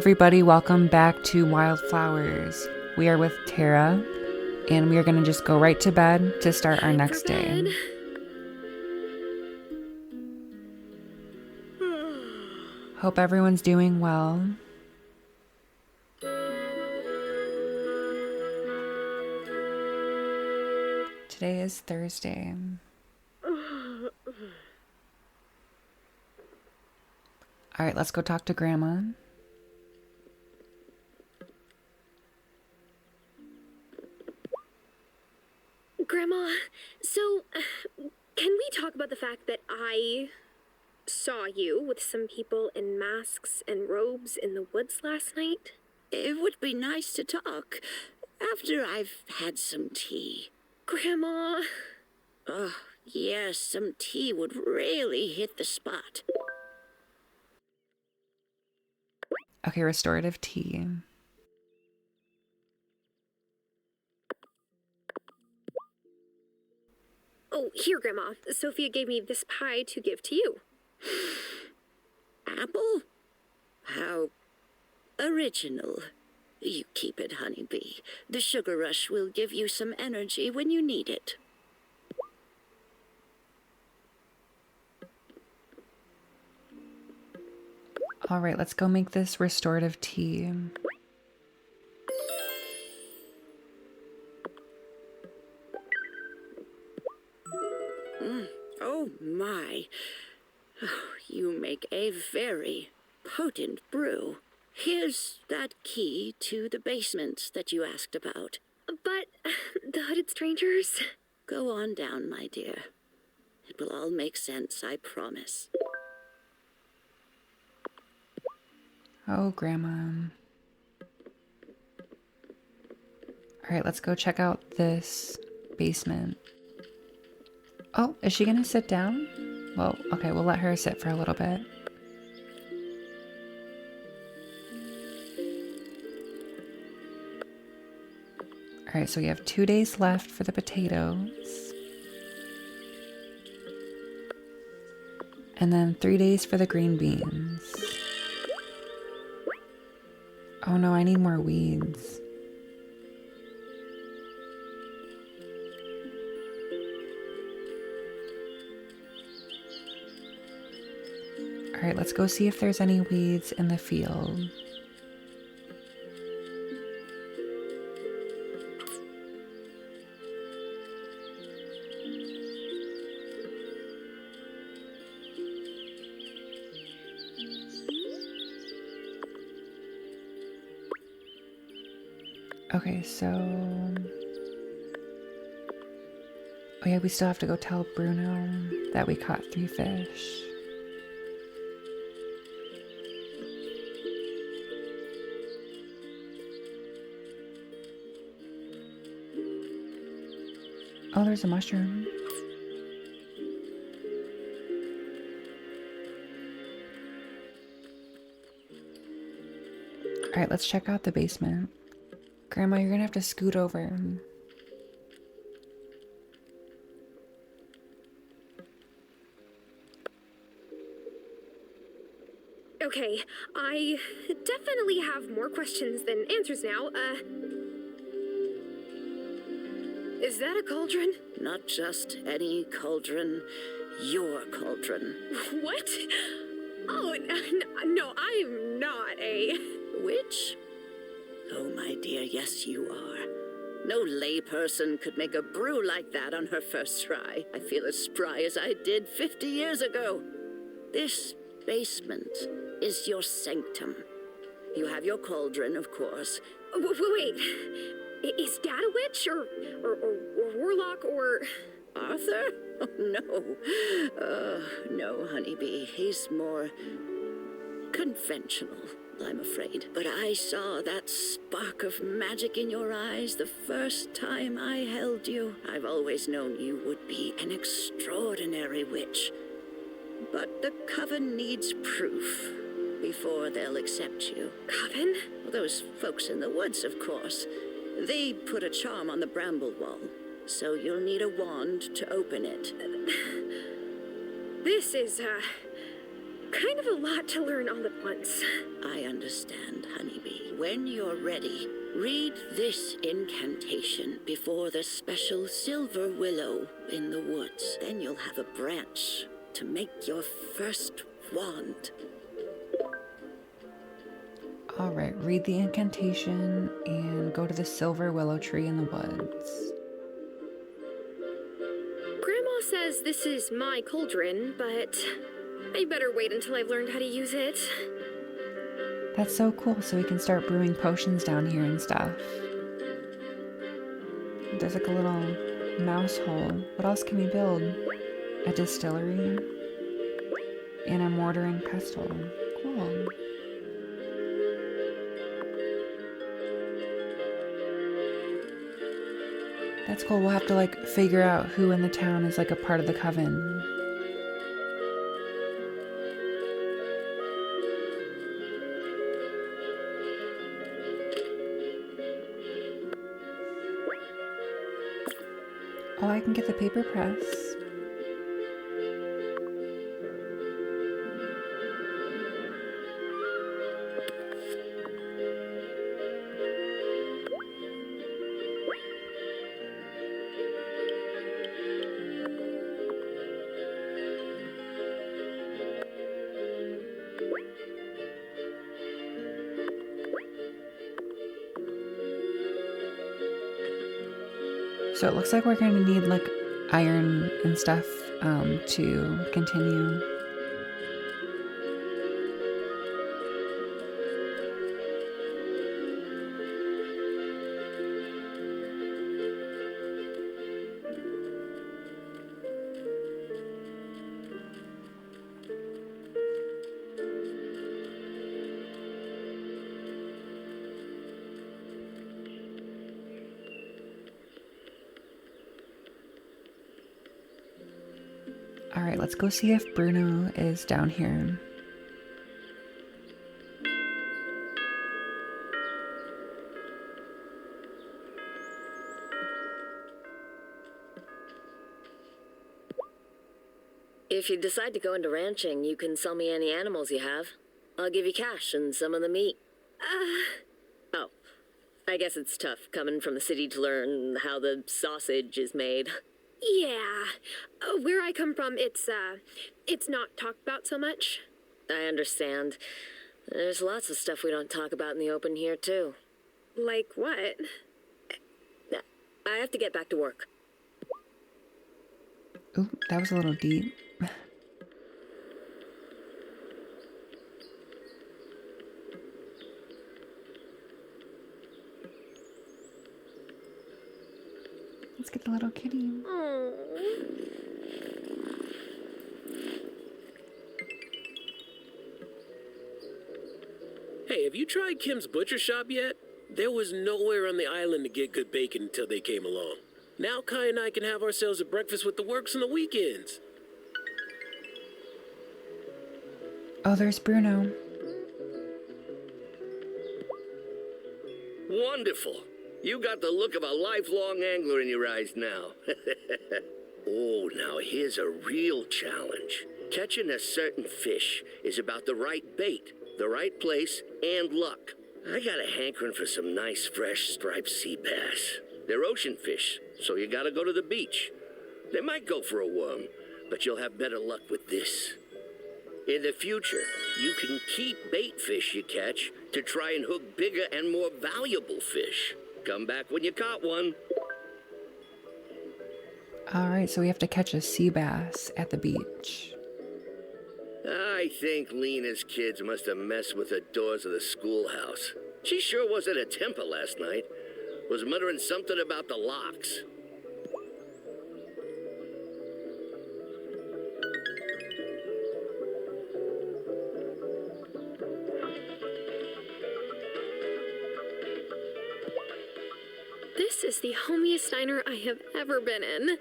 everybody, welcome back to Wildflowers. We are with Tara, and we are going to just go right to bed to start our next day. Hope everyone's doing well. Today is Thursday. All right, let's go talk to Grandma. Grandma, so can we talk about the fact that I saw you with some people in masks and robes in the woods last night? It would be nice to talk after I've had some tea. Grandma. Oh, yes, some tea would really hit the spot. Okay, restorative tea. Oh, here, Grandma. Sophia gave me this pie to give to you. Apple? How original. You keep it, honeybee. The sugar rush will give you some energy when you need it. All right, let's go make this restorative tea. Oh, my. Oh, you make a very potent brew. Here's that key to the basement that you asked about. But the hooded strangers? Go on down, my dear. It will all make sense, I promise. Oh, Grandma. All right, let's go check out this basement. Oh, is she gonna sit down? Well, okay, we'll let her sit for a little bit. All right, so we have 2 days left for the potatoes. And then 3 days for the green beans. Oh no, I need more weeds. All right, let's go see if there's any weeds in the field. Okay, so... Oh yeah, we still have to go tell Bruno that we caught 3 fish. Oh, there's a mushroom. All right, let's check out the basement. Grandma, you're gonna have to scoot over. Okay, I definitely have more questions than answers now. Is that a cauldron? Not just any cauldron, your cauldron. What? Oh, no, I'm not a... Witch? Oh, my dear, yes, you are. No layperson could make a brew like that on her first try. I feel as spry as I did 50 years ago. This basement is your sanctum. You have your cauldron, of course. Wait. Is Dad a witch, or warlock, or... Arthur? Oh, no. No, honeybee. He's more conventional, I'm afraid. But I saw that spark of magic in your eyes the first time I held you. I've always known you would be an extraordinary witch. But the coven needs proof before they'll accept you. Coven? Well, those folks in the woods, of course. They put a charm on the Bramble wall, so you'll need a wand to open it. This is, kind of a lot to learn all at once. I understand, honeybee. When you're ready, read this incantation before the special silver willow in the woods. Then you'll have a branch to make your first wand. All right, read the incantation and go to the silver willow tree in the woods. Grandma says this is my cauldron, but I better wait until I've learned how to use it. That's so cool, so we can start brewing potions down here and stuff. There's like a little mouse hole. What else can we build? A distillery and a mortar and pestle. Cool. That's cool. We'll have to like figure out who in the town is like a part of the coven. Oh, I can get the paper press. So it looks like we're going to need like iron and stuff to continue. All right, let's go see if Bruno is down here. If you decide to go into ranching, you can sell me any animals you have. I'll give you cash and some of the meat. Oh, I guess it's tough coming from the city to learn how the sausage is made. Yeah, where I come from, it's not talked about so much. I understand. There's lots of stuff we don't talk about in the open here, too. Like what? I have to get back to work. Ooh, that was a little deep. Let's get the little kitty. Aww. Hey, have you tried Kim's butcher shop yet? There was nowhere on the island to get good bacon until they came along. Now Kai and I can have ourselves a breakfast with the works on the weekends. Oh, there's Bruno. Wonderful. You got the look of a lifelong angler in your eyes now. Oh, now here's a real challenge. Catching a certain fish is about the right bait, the right place, and luck. I got a hankering for some nice, fresh, striped sea bass. They're ocean fish, so you gotta go to the beach. They might go for a worm, but you'll have better luck with this. In the future, you can keep bait fish you catch to try and hook bigger and more valuable fish. Come back when you caught one. All right, so we have to catch a sea bass at the beach. I think Lena's kids must have messed with the doors of the schoolhouse. She sure was at a temper last night. Was muttering something about the locks. This is the homiest diner I have ever been in.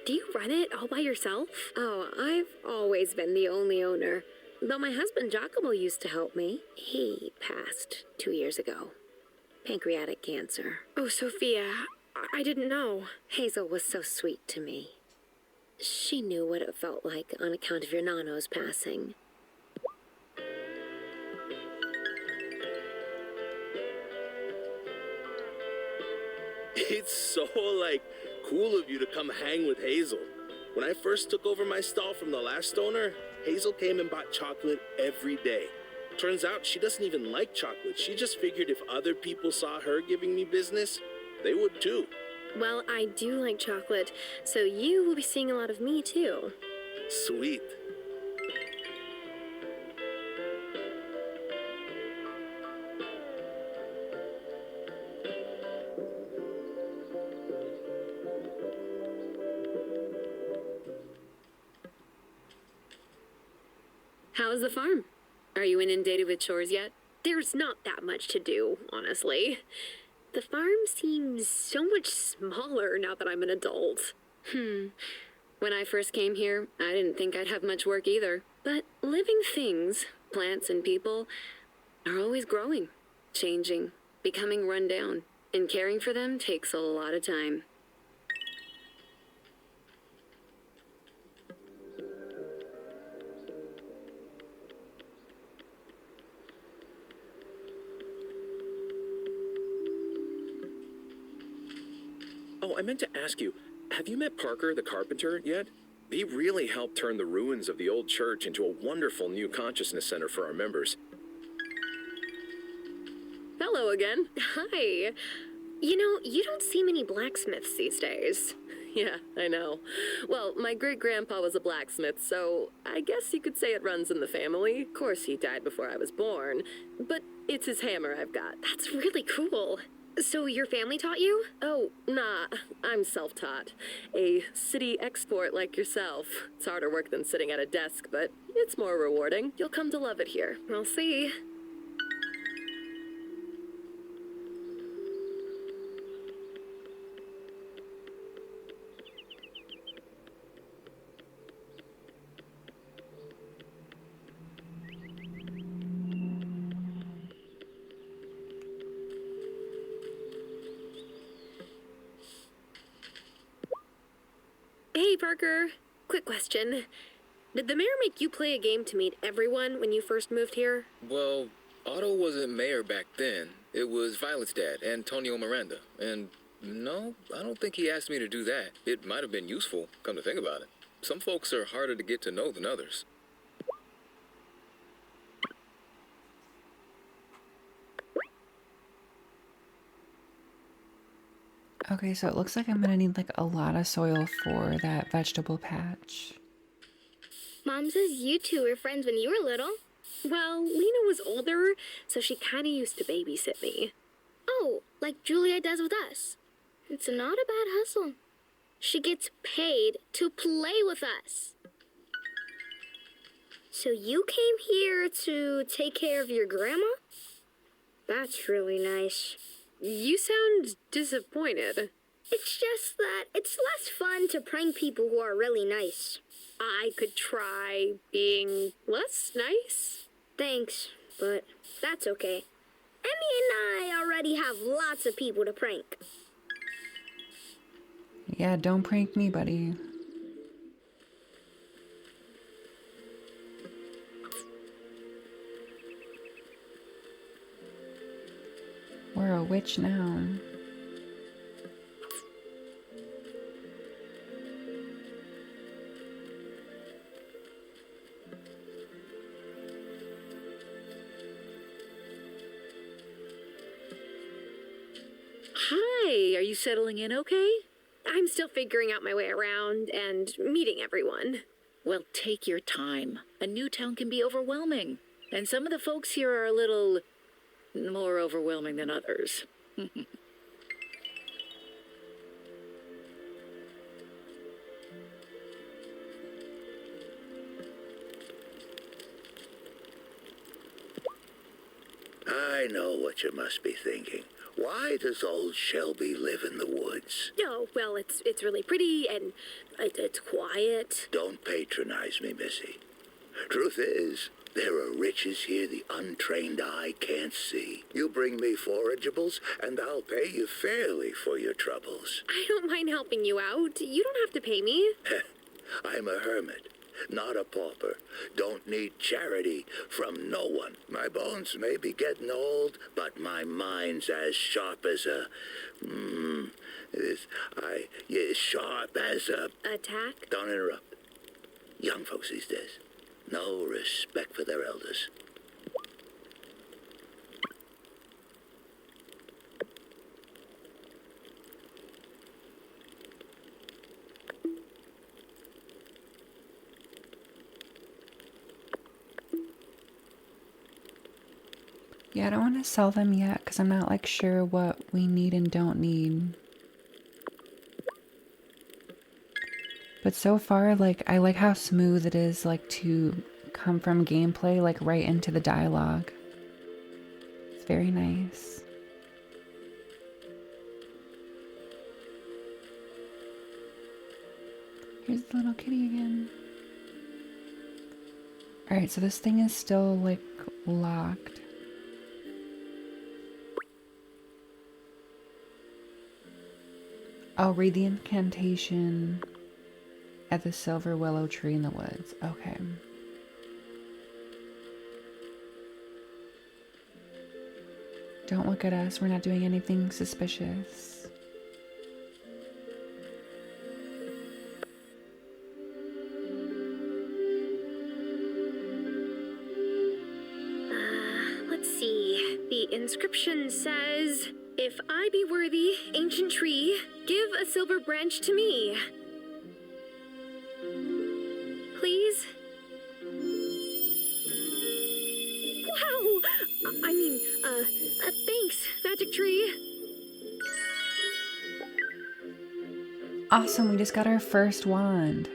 Do you run it all by yourself? Oh, I've always been the only owner. Though my husband Giacomo used to help me. He passed 2 years ago. Pancreatic cancer. Oh, Sophia, I didn't know. Hazel was so sweet to me. She knew what it felt like on account of your Nano's passing. It's so, cool of you to come hang with Hazel. When I first took over my stall from the last owner, Hazel came and bought chocolate every day. Turns out she doesn't even like chocolate. She just figured if other people saw her giving me business, they would too. Well, I do like chocolate, so you will be seeing a lot of me too. Sweet. How's the farm? Are you inundated with chores yet? There's not that much to do, honestly. The farm seems so much smaller now that I'm an adult. When I first came here, I didn't think I'd have much work either. But living things, plants and people, are always growing, changing, becoming run down. And caring for them takes a lot of time. Oh, I meant to ask you, have you met Parker, the carpenter, yet? He really helped turn the ruins of the old church into a wonderful new consciousness center for our members. Hello again. Hi. You know, you don't see many blacksmiths these days. Yeah, I know. Well, my great-grandpa was a blacksmith, so I guess you could say it runs in the family. Of course, he died before I was born, but it's his hammer I've got. That's really cool. So your family taught you? Oh, nah, I'm self-taught. A city export like yourself. It's harder work than sitting at a desk, but it's more rewarding. You'll come to love it here. I'll see. Hey, Parker. Quick question. Did the mayor make you play a game to meet everyone when you first moved here? Well, Otto wasn't mayor back then. It was Violet's dad, Antonio Miranda. And no, I don't think he asked me to do that. It might have been useful, come to think about it. Some folks are harder to get to know than others. Okay, so it looks like I'm gonna need like a lot of soil for that vegetable patch. Mom says you two were friends when you were little. Well, Lena was older, so she kind of used to babysit me. Oh, like Julia does with us. It's not a bad hustle. She gets paid to play with us. So you came here to take care of your grandma? That's really nice. You sound disappointed. It's just that it's less fun to prank people who are really nice. I could try being less nice. Thanks, but that's okay. Emmy and I already have lots of people to prank. Yeah, don't prank me, buddy. We're a witch now. Hi, are you settling in okay? I'm still figuring out my way around and meeting everyone. Well, take your time. A new town can be overwhelming. And some of the folks here are a little more overwhelming than others. I know what you must be thinking. Why does old Shelby live in the woods? Oh, well, it's really pretty and it's quiet. Don't patronize me, Missy. Truth is, there are riches here the untrained eye can't see. You bring me forageables, and I'll pay you fairly for your troubles. I don't mind helping you out. You don't have to pay me. I'm a hermit, not a pauper. Don't need charity from no one. My bones may be getting old, but my mind's as sharp as a... sharp as a... Attack? Don't interrupt. Young folks these days. No respect for their elders. Yeah, I don't want to sell them yet because I'm not like sure what we need and don't need. But so far, like, I like how smooth it is, like, to come from gameplay, like, right into the dialogue. It's very nice. Here's the little kitty again. Alright, so this thing is still, like, locked. I'll read the incantation at the silver willow tree in the woods. Okay. Don't look at us. We're not doing anything suspicious. Let's see. The inscription says, "If I be worthy, ancient tree, give a silver branch to me. Please?" Wow! Thanks, magic tree. Awesome, we just got our first wand.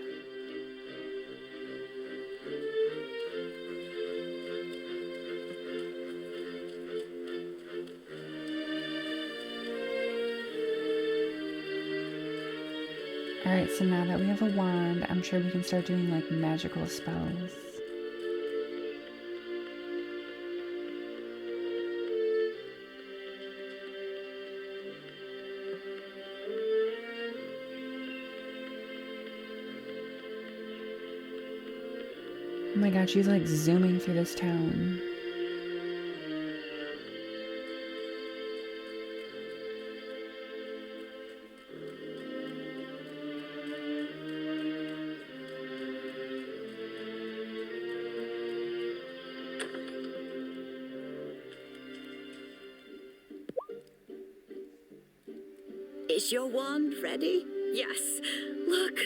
Alright, so now that we have a wand, I'm sure we can start doing like magical spells. Oh my god, she's like zooming through this town. Is your wand ready? Yes. Look.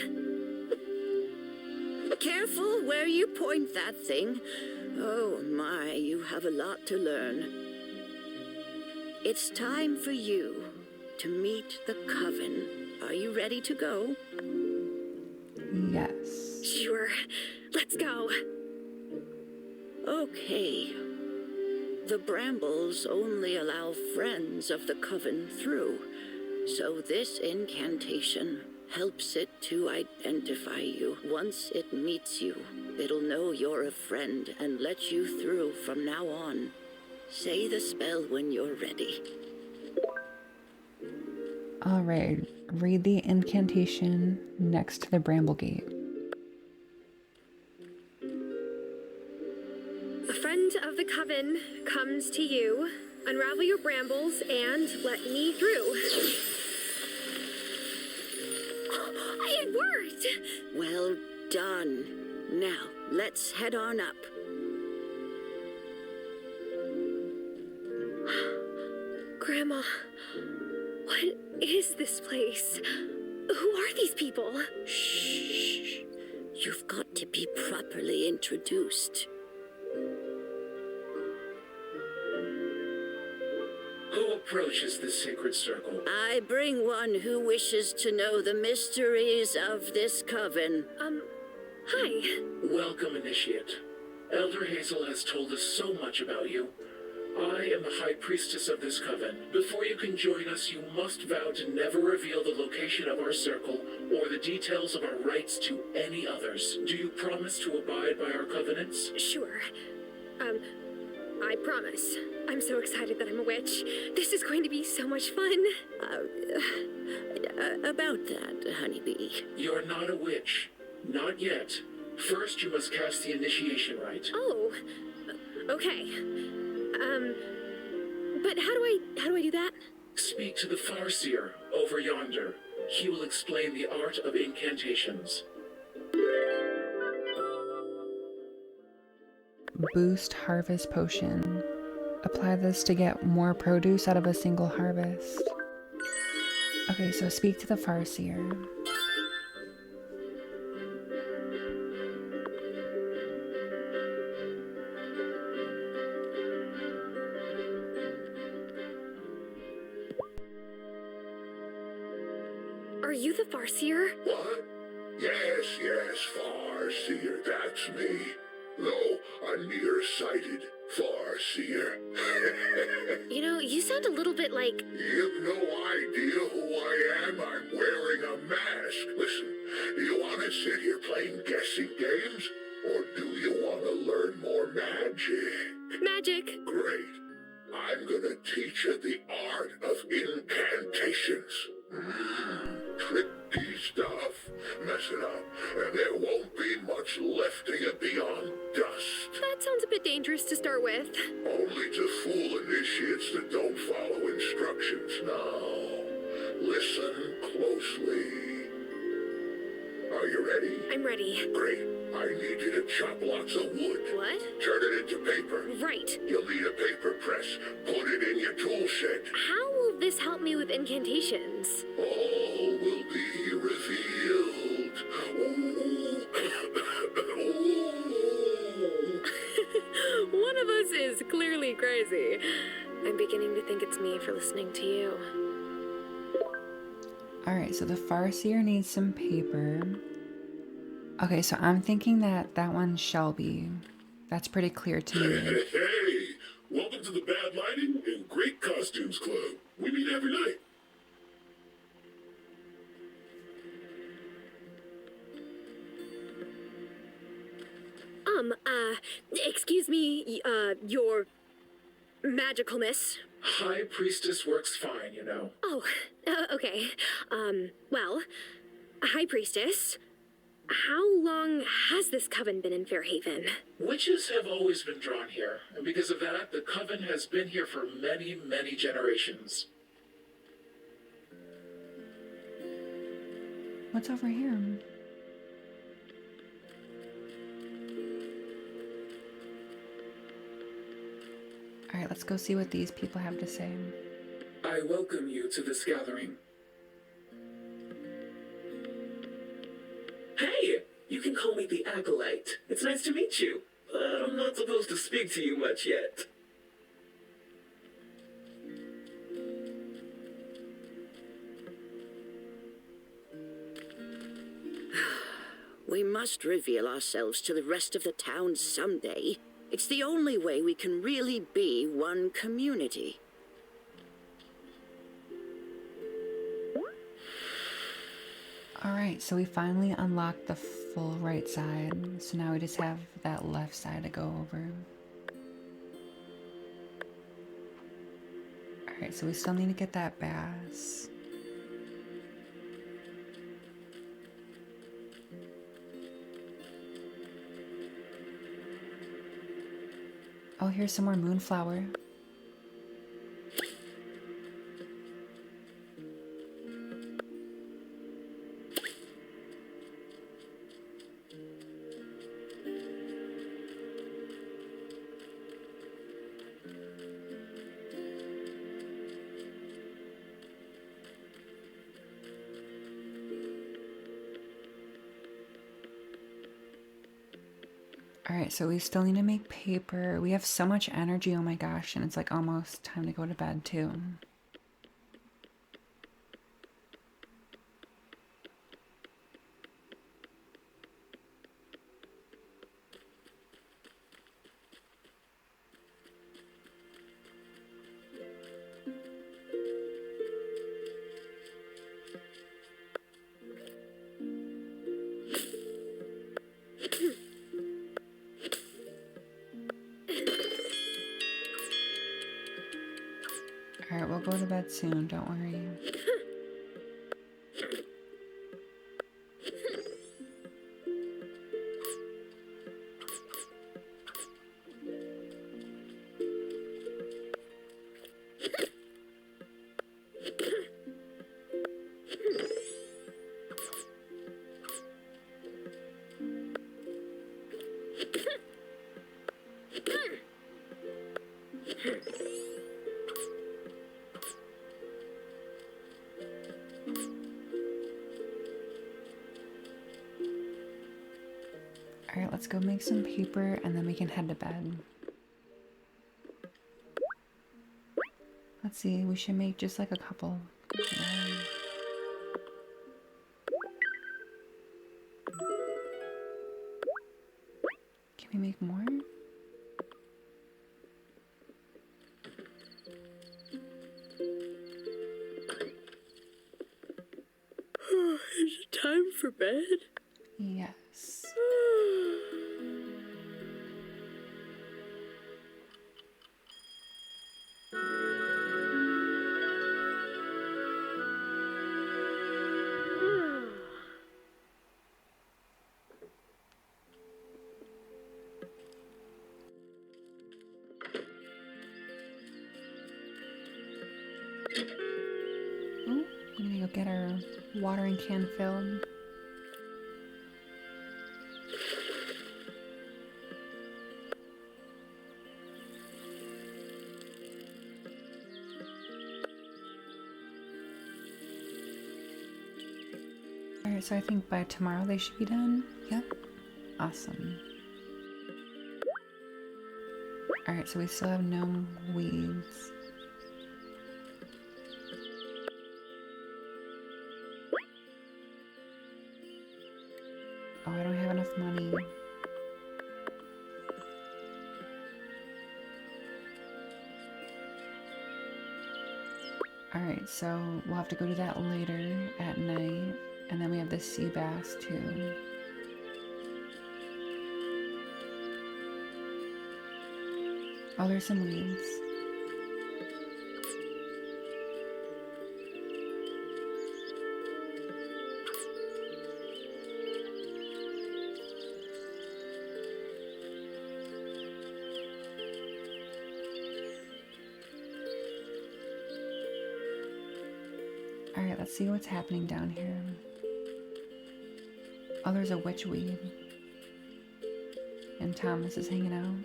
Careful where you point that thing. Oh my, you have a lot to learn. It's time for you to meet the coven. Are you ready to go? Yes. Sure. Let's go. Okay. The Brambles only allow friends of the coven through, so this incantation helps it to identify you. Once it meets you, it'll know you're a friend and let you through from now on. Say the spell when you're ready. Alright, read the incantation next to the Bramble Gate. A friend of the coven comes to you. Unravel your brambles and let me through. It worked! Well done. Now, let's head on up. Grandma, what is this place? Who are these people? Shh. You've got to be properly introduced. Who approaches this sacred circle? I bring one who wishes to know the mysteries of this coven. Hi. Welcome, Initiate. Elder Hazel has told us so much about you. I am the High Priestess of this coven. Before you can join us, you must vow to never reveal the location of our circle or the details of our rites to any others. Do you promise to abide by our covenants? Sure. I promise. I'm so excited that I'm a witch. This is going to be so much fun. About that, honeybee. You're not a witch. Not yet. First, you must cast the initiation rite. Oh, okay. But how do I do that? Speak to the Farseer over yonder. He will explain the art of incantations. Boost harvest potion. Apply this to get more produce out of a single harvest. Okay, so speak to the Farseer. Are you the Farseer? What? Yes, Farseer, that's me. Though a nearsighted Farseer. You know, you sound a little bit like... You've no idea who I am. I'm wearing a mask. Listen, do you want to sit here playing guessing games? Or do you want to learn more magic? Magic. Great. I'm gonna teach you the art of incantations. Tricky stuff. Mess it up, and there won't be much left of you beyond dust. That sounds a bit dangerous to start with. Only to fool initiates that don't follow instructions. Now, listen closely. Are you ready? I'm ready. Great. I need you to chop lots of wood. What? Turn it into paper. Right. You'll need a paper press. Put it in your tool shed. How will this help me with incantations? All will be revealed. One of us is clearly crazy. I'm beginning to think it's me for listening to you. Alright, so the Farseer needs some paper. Okay, so I'm thinking that that one's Shelby. That's pretty clear to me. Hey, welcome to the Bad Lighting and Great Costumes Club. We meet every night. Excuse me, your magicalness. High Priestess works fine, you know. Oh, okay. Well, High Priestess, how long has this coven been in Fairhaven? Witches have always been drawn here, and because of that, the coven has been here for many, many generations. What's over here? Alright, let's go see what these people have to say. I welcome you to this gathering. Hey, you can call me the Acolyte. It's nice to meet you, but I'm not supposed to speak to you much yet. We must reveal ourselves to the rest of the town someday. It's the only way we can really be one community. Alright, so we finally unlocked the full right side. So now we just have that left side to go over. Alright, so we still need to get that bass. Oh, here's some more moonflower. Alright, so we still need to make paper. We have so much energy, oh my gosh, and it's like almost time to go to bed too. Alright, we'll go to bed soon, don't worry. Alright, let's go make some paper and then we can head to bed. Let's see, we should make just like a couple. Can we make more? Is it time for bed? Yes. Oh, we need to go get our watering can filled. Alright, so I think by tomorrow they should be done. Yep. Awesome. Alright, so we still have no weeds. Oh, I don't have enough money. Alright, so we'll have to go do that later at night. And then we have the sea bass too. Oh, there's some weeds. Alright, let's see what's happening down here. Oh, there's a witchweed. And Thomas is hanging out.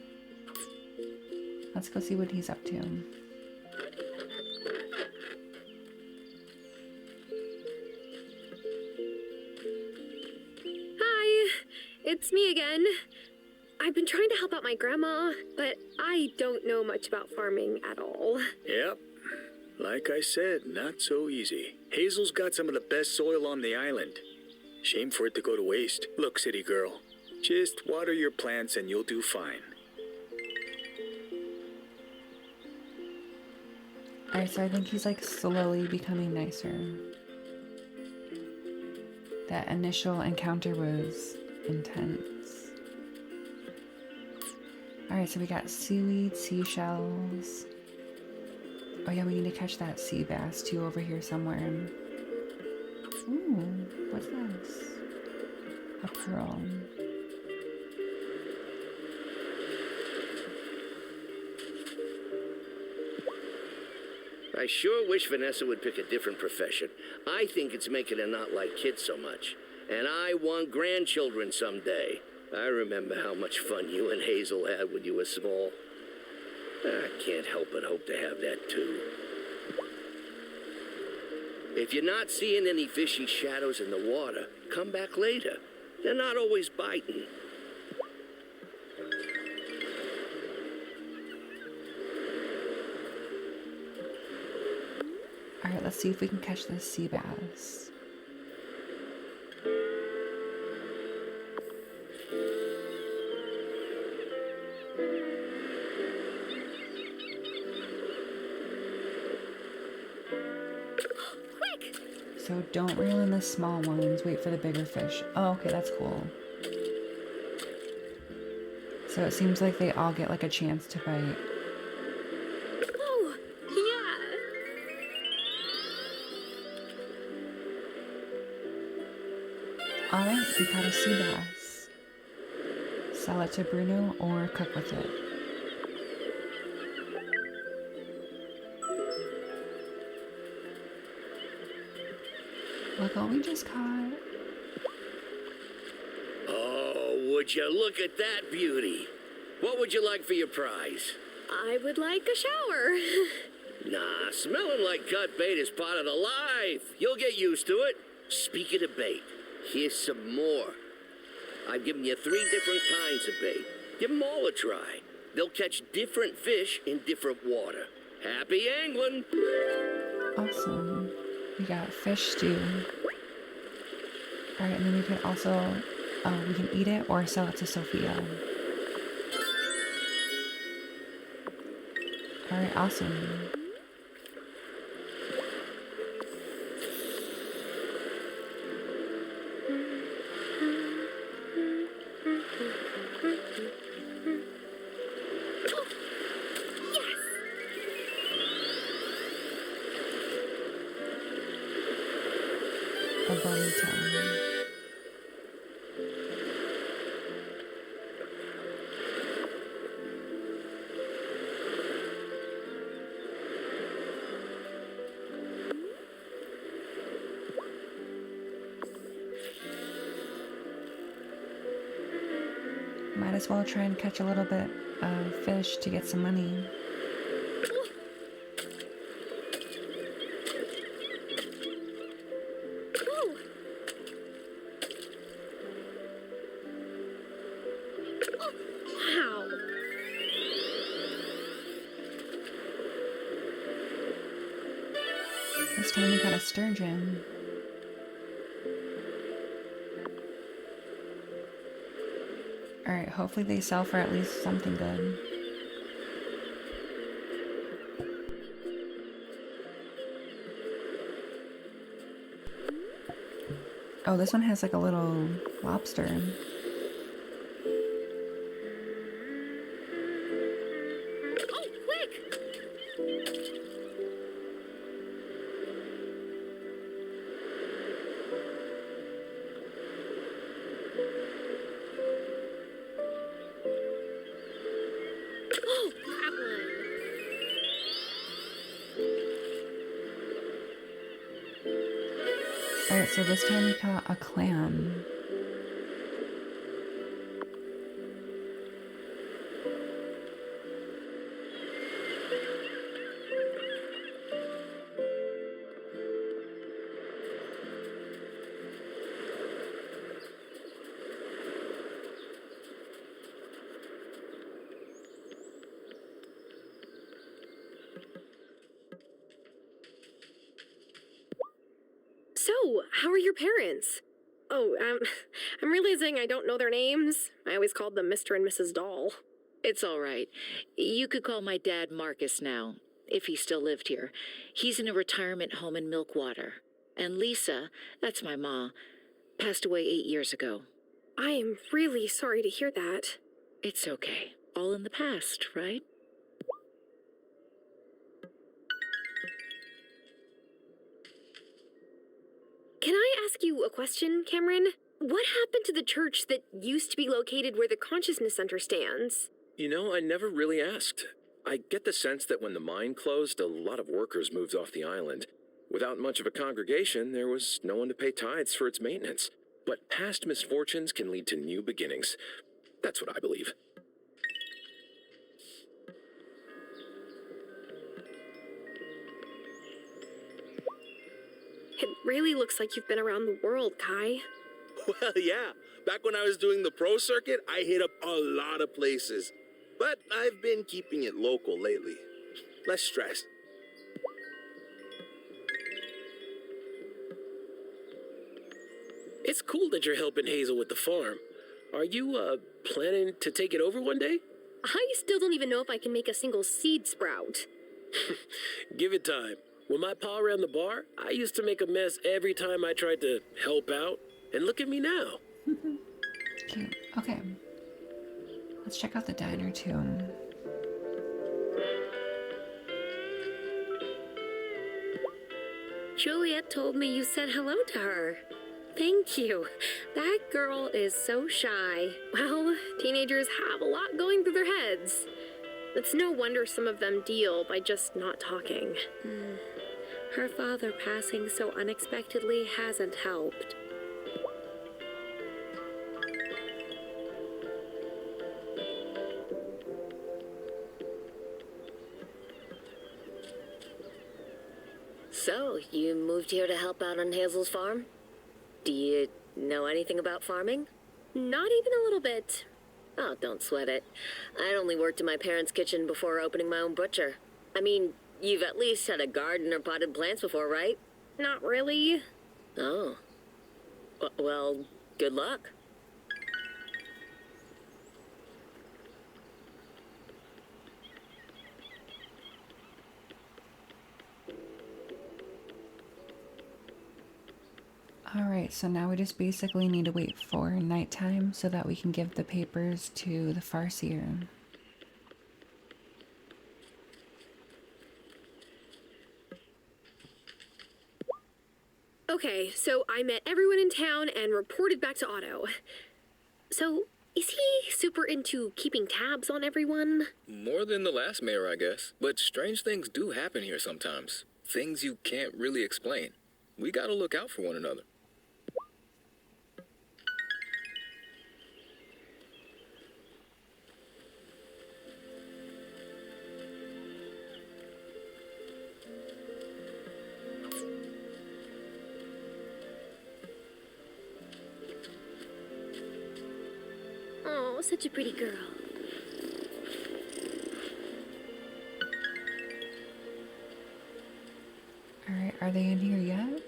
Let's go see what he's up to. Hi, it's me again. I've been trying to help out my grandma, but I don't know much about farming at all. Yep. Like I said, not so easy. Hazel's got some of the best soil on the island. Shame for it to go to waste. Look, city girl, just water your plants and you'll do fine. Alright, so I think he's like slowly becoming nicer. That initial encounter was intense. Alright, so we got seaweed, seashells. Oh yeah, we need to catch that sea bass too over here somewhere. Ooh, what's this? A pearl. I sure wish Vanessa would pick a different profession. I think it's making her not like kids so much. And I want grandchildren someday. I remember how much fun you and Hazel had when you were small. I can't help but hope to have that too. If you're not seeing any fishy shadows in the water, come back later. They're not always biting. Alright, let's see if we can catch this sea bass. So don't reel in the small ones, wait for the bigger fish. Oh, okay, that's cool. So it seems like they all get like a chance to bite. Oh, yeah. Alright, we caught a sea bass. Sell it to Bruno or cook with it. Look what we just caught. Oh, would you look at that beauty? What would you like for your prize? I would like a shower. Nah, smelling like cut bait is part of the life. You'll get used to it. Speaking of bait, here's some more. I've given you 3 different kinds of bait. Give them all a try. They'll catch different fish in different water. Happy angling! Awesome. We got fish stew. Alright, and then we can also, we can eat it or sell it to Sophia. Alright, awesome. A bunny tongue. Might as well try and catch a little bit of fish to get some money. This time we got a sturgeon. Alright, hopefully they sell for at least something good. Oh, this one has like a little lobster. Alright, so this time we caught a clam. So, how are your parents? Oh, I'm realizing I don't know their names. I always called them Mr. and Mrs. Doll. It's all right. You could call my dad Marcus now, if he still lived here. He's in a retirement home in Milkwater. And Lisa, that's my ma, passed away 8 years ago. I am really sorry to hear that. It's okay. All in the past, right? Can I ask you a question, Cameron? What happened to the church that used to be located where the Consciousness Center stands? You know, I never really asked. I get the sense that when the mine closed, a lot of workers moved off the island. Without much of a congregation, there was no one to pay tithes for its maintenance. But past misfortunes can lead to new beginnings. That's what I believe. It really looks like you've been around the world, Kai. Well, yeah. Back when I was doing the pro circuit, I hit up a lot of places. But I've been keeping it local lately. Less stress. It's cool that you're helping Hazel with the farm. Are you, planning to take it over one day? I still don't even know if I can make a single seed sprout. Give it time. When my pa ran the bar, I used to make a mess every time I tried to help out. And look at me now. Cute. Okay. Let's check out the diner too. Juliet told me you said hello to her. Thank you. That girl is so shy. Well, teenagers have a lot going through their heads. It's no wonder some of them deal by just not talking. Her father passing so unexpectedly hasn't helped. So, you moved here to help out on Hazel's farm? Do you know anything about farming? Not even a little bit. Oh, don't sweat it. I'd only worked in my parents' kitchen before opening my own butcher. I mean, you've at least had a garden or potted plants before, right? Not really. Oh. Well, good luck. Alright, so now we just basically need to wait for nighttime so that we can give the papers to the farseer. Okay, so I met everyone in town and reported back to Otto. So, is he super into keeping tabs on everyone? More than the last mayor, I guess. But strange things do happen here sometimes. Things you can't really explain. We gotta look out for one another. Oh, such a pretty girl. Alright, are they in here yet?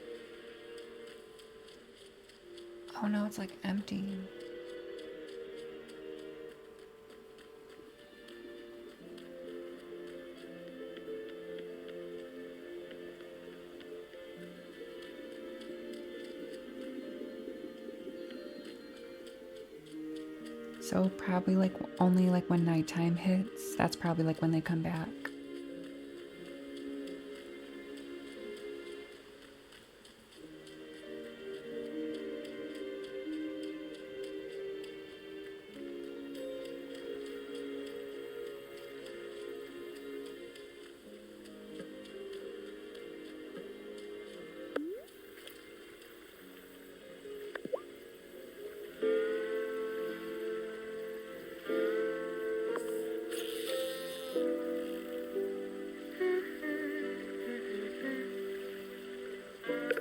Oh no, it's like empty. So probably like only like when nighttime hits, that's probably like when they come back.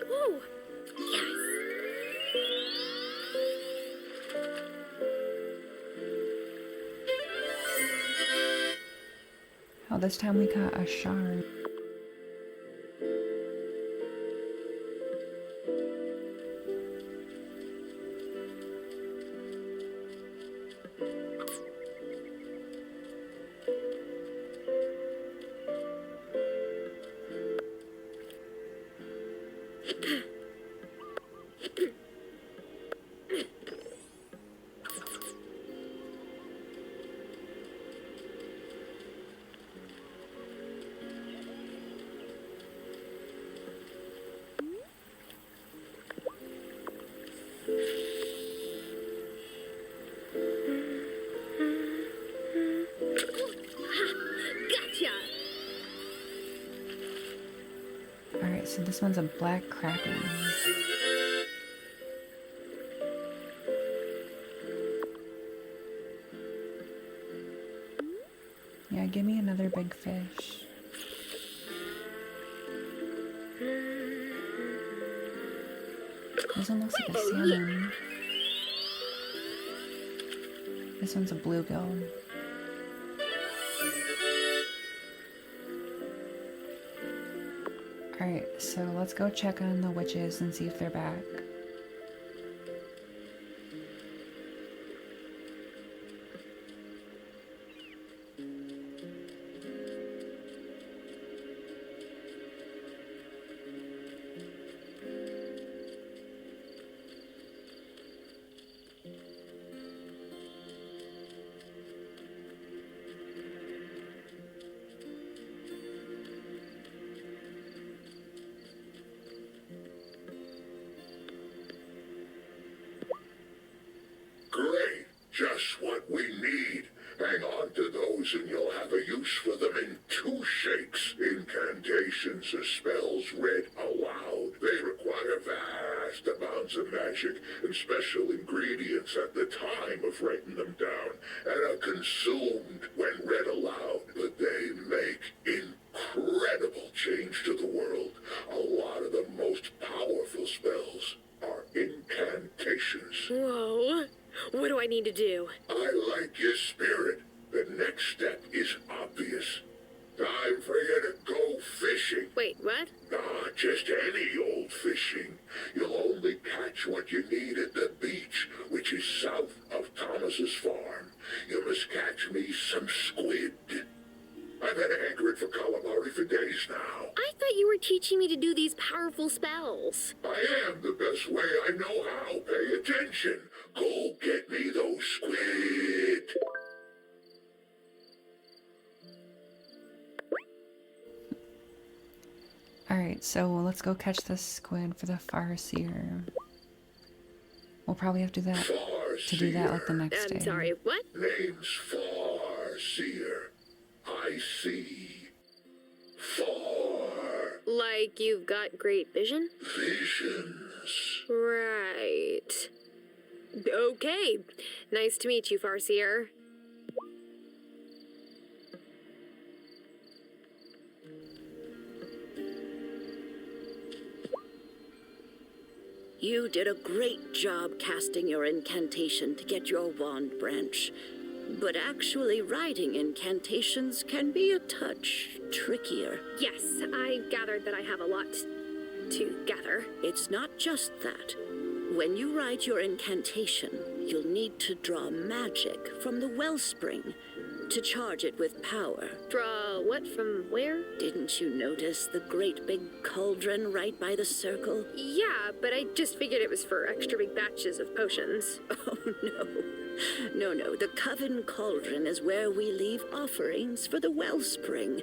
Whoa! Oh, this time we got a shard. Gotcha! Alright, so this one's a black cracker. Yeah, give me another big fish. This one looks like a salmon. This one's a bluegill. Alright, so let's go check on the witches and see if they're back. Great. Just what we need. Hang on to those and you'll have a use for them in 2 shakes. Incantations or spells read aloud. They require vast amounts of magic and special ingredients at the time of writing them down, and are consumed when read aloud. But they make incredible change to the world. A lot of the most powerful spells are incantations. Whoa! What do I need to do? I like your spirit. The next step is obvious. Time for you to go fishing. Wait, what? Not just any old fishing. You'll only catch what you need at the beach, which is south of Thomas's farm. You must catch me some squid. I've had a hankering for calamari for days now. I thought you were teaching me to do these powerful spells. I am the best way I know how. Pay attention. Go get me those squid. Alright, so let's go catch this squid for the Farseer. We'll probably have to do that like the next day. I'm sorry, what? Name's Farseer. I see. Far. Like you've got great vision? Visions. Right. Okay. Nice to meet you, Farseer. You did a great job casting your incantation to get your wand branch. But actually writing incantations can be a touch trickier. Yes, I gathered that I have a lot to gather. It's not just that. When you write your incantation, you'll need to draw magic from the wellspring to charge it with power. Draw what from where? Didn't you notice the great big cauldron right by the circle? Yeah, but I just figured it was for extra big batches of potions. Oh, no. No. The Coven Cauldron is where we leave offerings for the wellspring,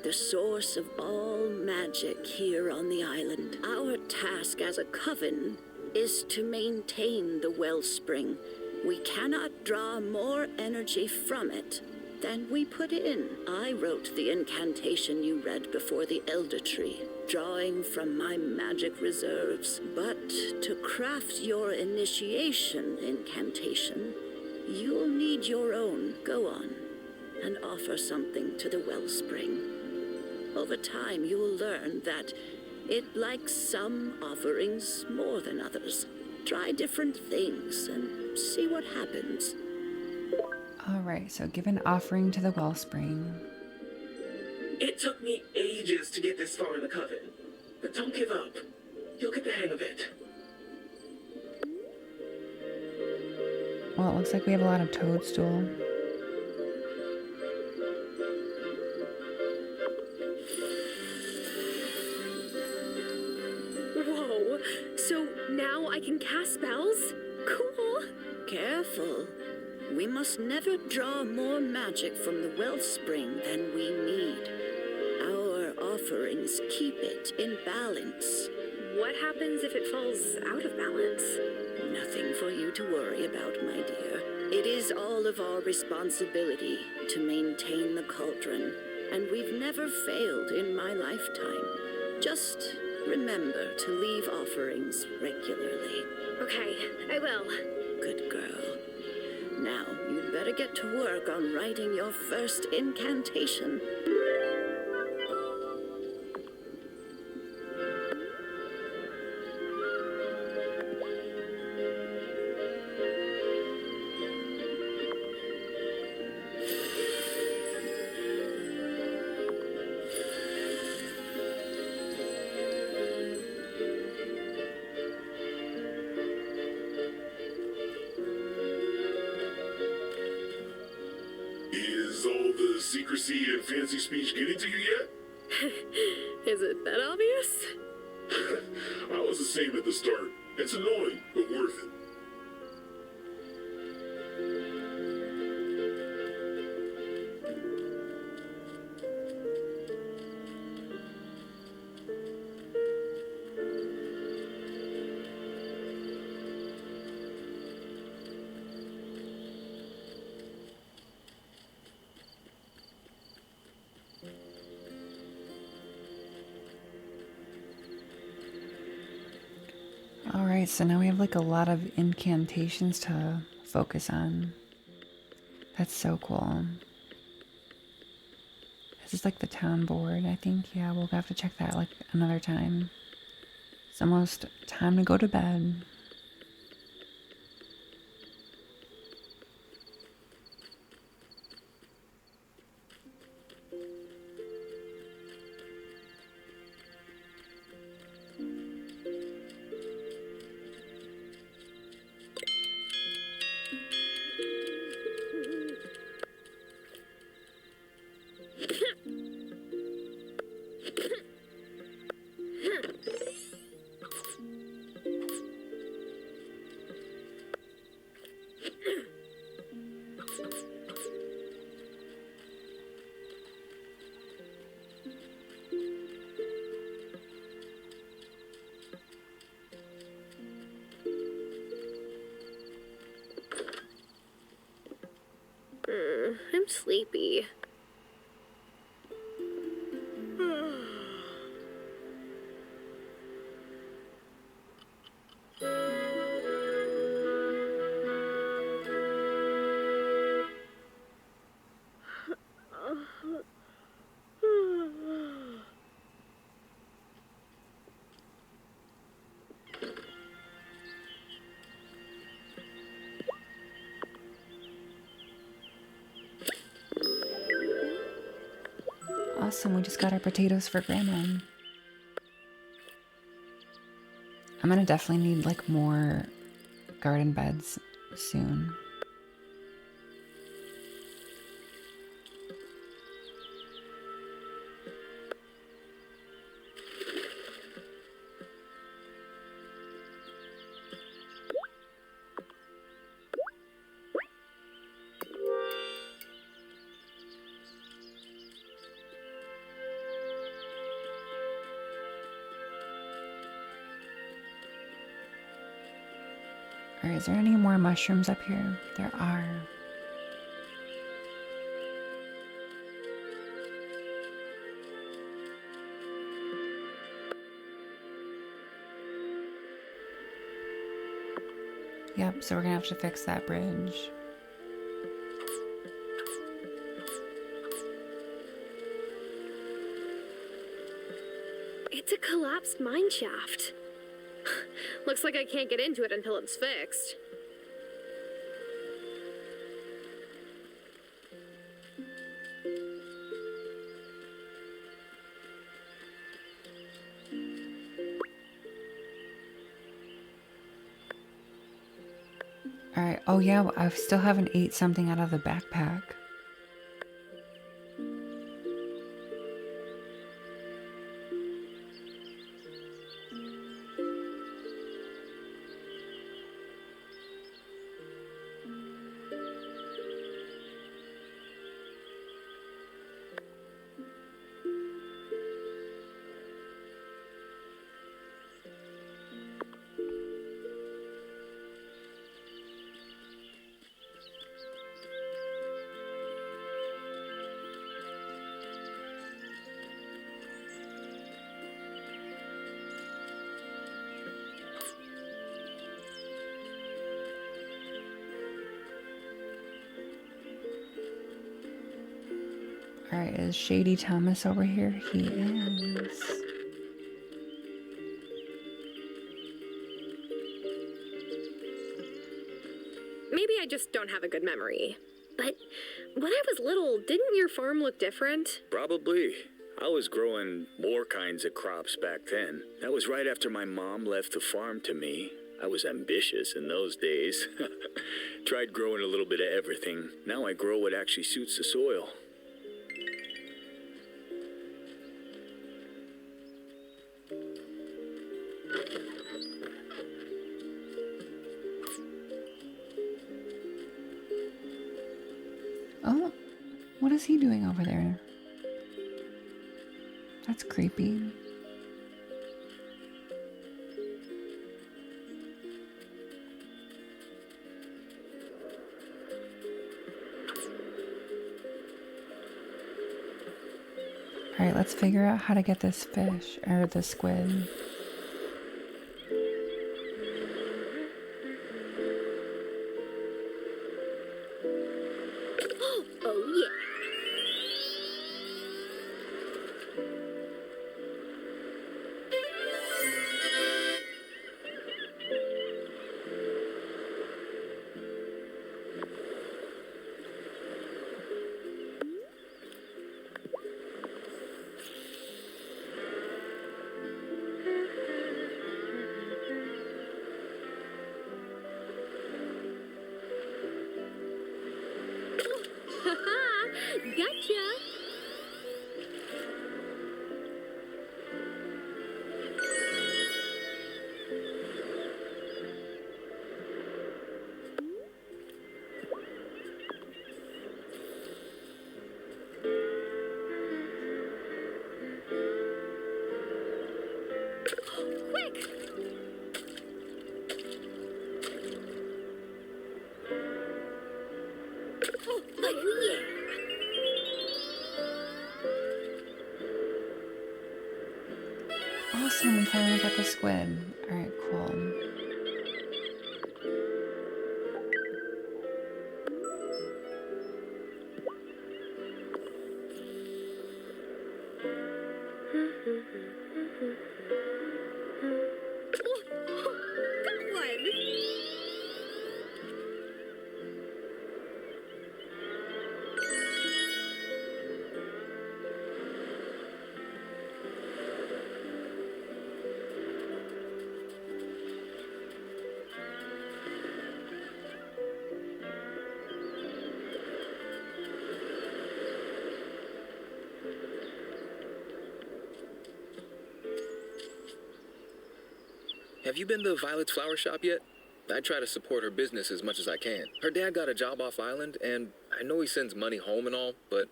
the source of all magic here on the island. Our task as a coven is to maintain the wellspring. We cannot draw more energy from it than we put in. I wrote the incantation you read before the Elder Tree, drawing from my magic reserves. But to craft your initiation incantation, you'll need your own. Go on and offer something to the wellspring. Over time, you will learn that it likes some offerings more than others. Try different things and see what happens. Alright, so give an offering to the wellspring. It took me ages to get this far in the coven, but don't give up. You'll get the hang of it. Well, it looks like we have a lot of toadstool. Whoa, so now I can cast spells? Cool. Careful. We must never draw more magic from the wellspring than we need. Our offerings keep it in balance. What happens if it falls out of balance? Nothing for you to worry about, my dear. It is all of our responsibility to maintain the cauldron, and we've never failed in my lifetime. Just remember to leave offerings regularly. Okay, I will. Good girl. Now, you'd better get to work on writing your first incantation. Is all the secrecy and fancy speech getting to you yet? Is it that obvious? I was the same at the start. It's annoying, but worth it. Alright, so now we have like a lot of incantations to focus on. That's so cool. This is like the town board, I think. Yeah, we'll have to check that like another time. It's almost time to go to bed. sleepy. Awesome, we just got our potatoes for Grandma. I'm gonna definitely need like more garden beds soon. Alright, is there any more mushrooms up here? There are. Yep, so we're gonna have to fix that bridge. It's a collapsed mine shaft. Looks like I can't get into it until it's fixed. Alright, oh yeah, I still haven't ate something out of the backpack. Alright, is Shady Thomas over here? He is. Maybe I just don't have a good memory. But when I was little, didn't your farm look different? Probably. I was growing more kinds of crops back then. That was right after my mom left the farm to me. I was ambitious in those days. Tried growing a little bit of everything. Now I grow what actually suits the soil. Oh, what is he doing over there? That's creepy. Alright, let's figure out how to get this fish, or the squid. Oh yeah. Gotcha! Quick! Oh yeah! awesome, we finally got the squid. Alright, cool. Got one! Have you been to Violet's flower shop yet? I try to support her business as much as I can. Her dad got a job off island, and I know he sends money home and all, but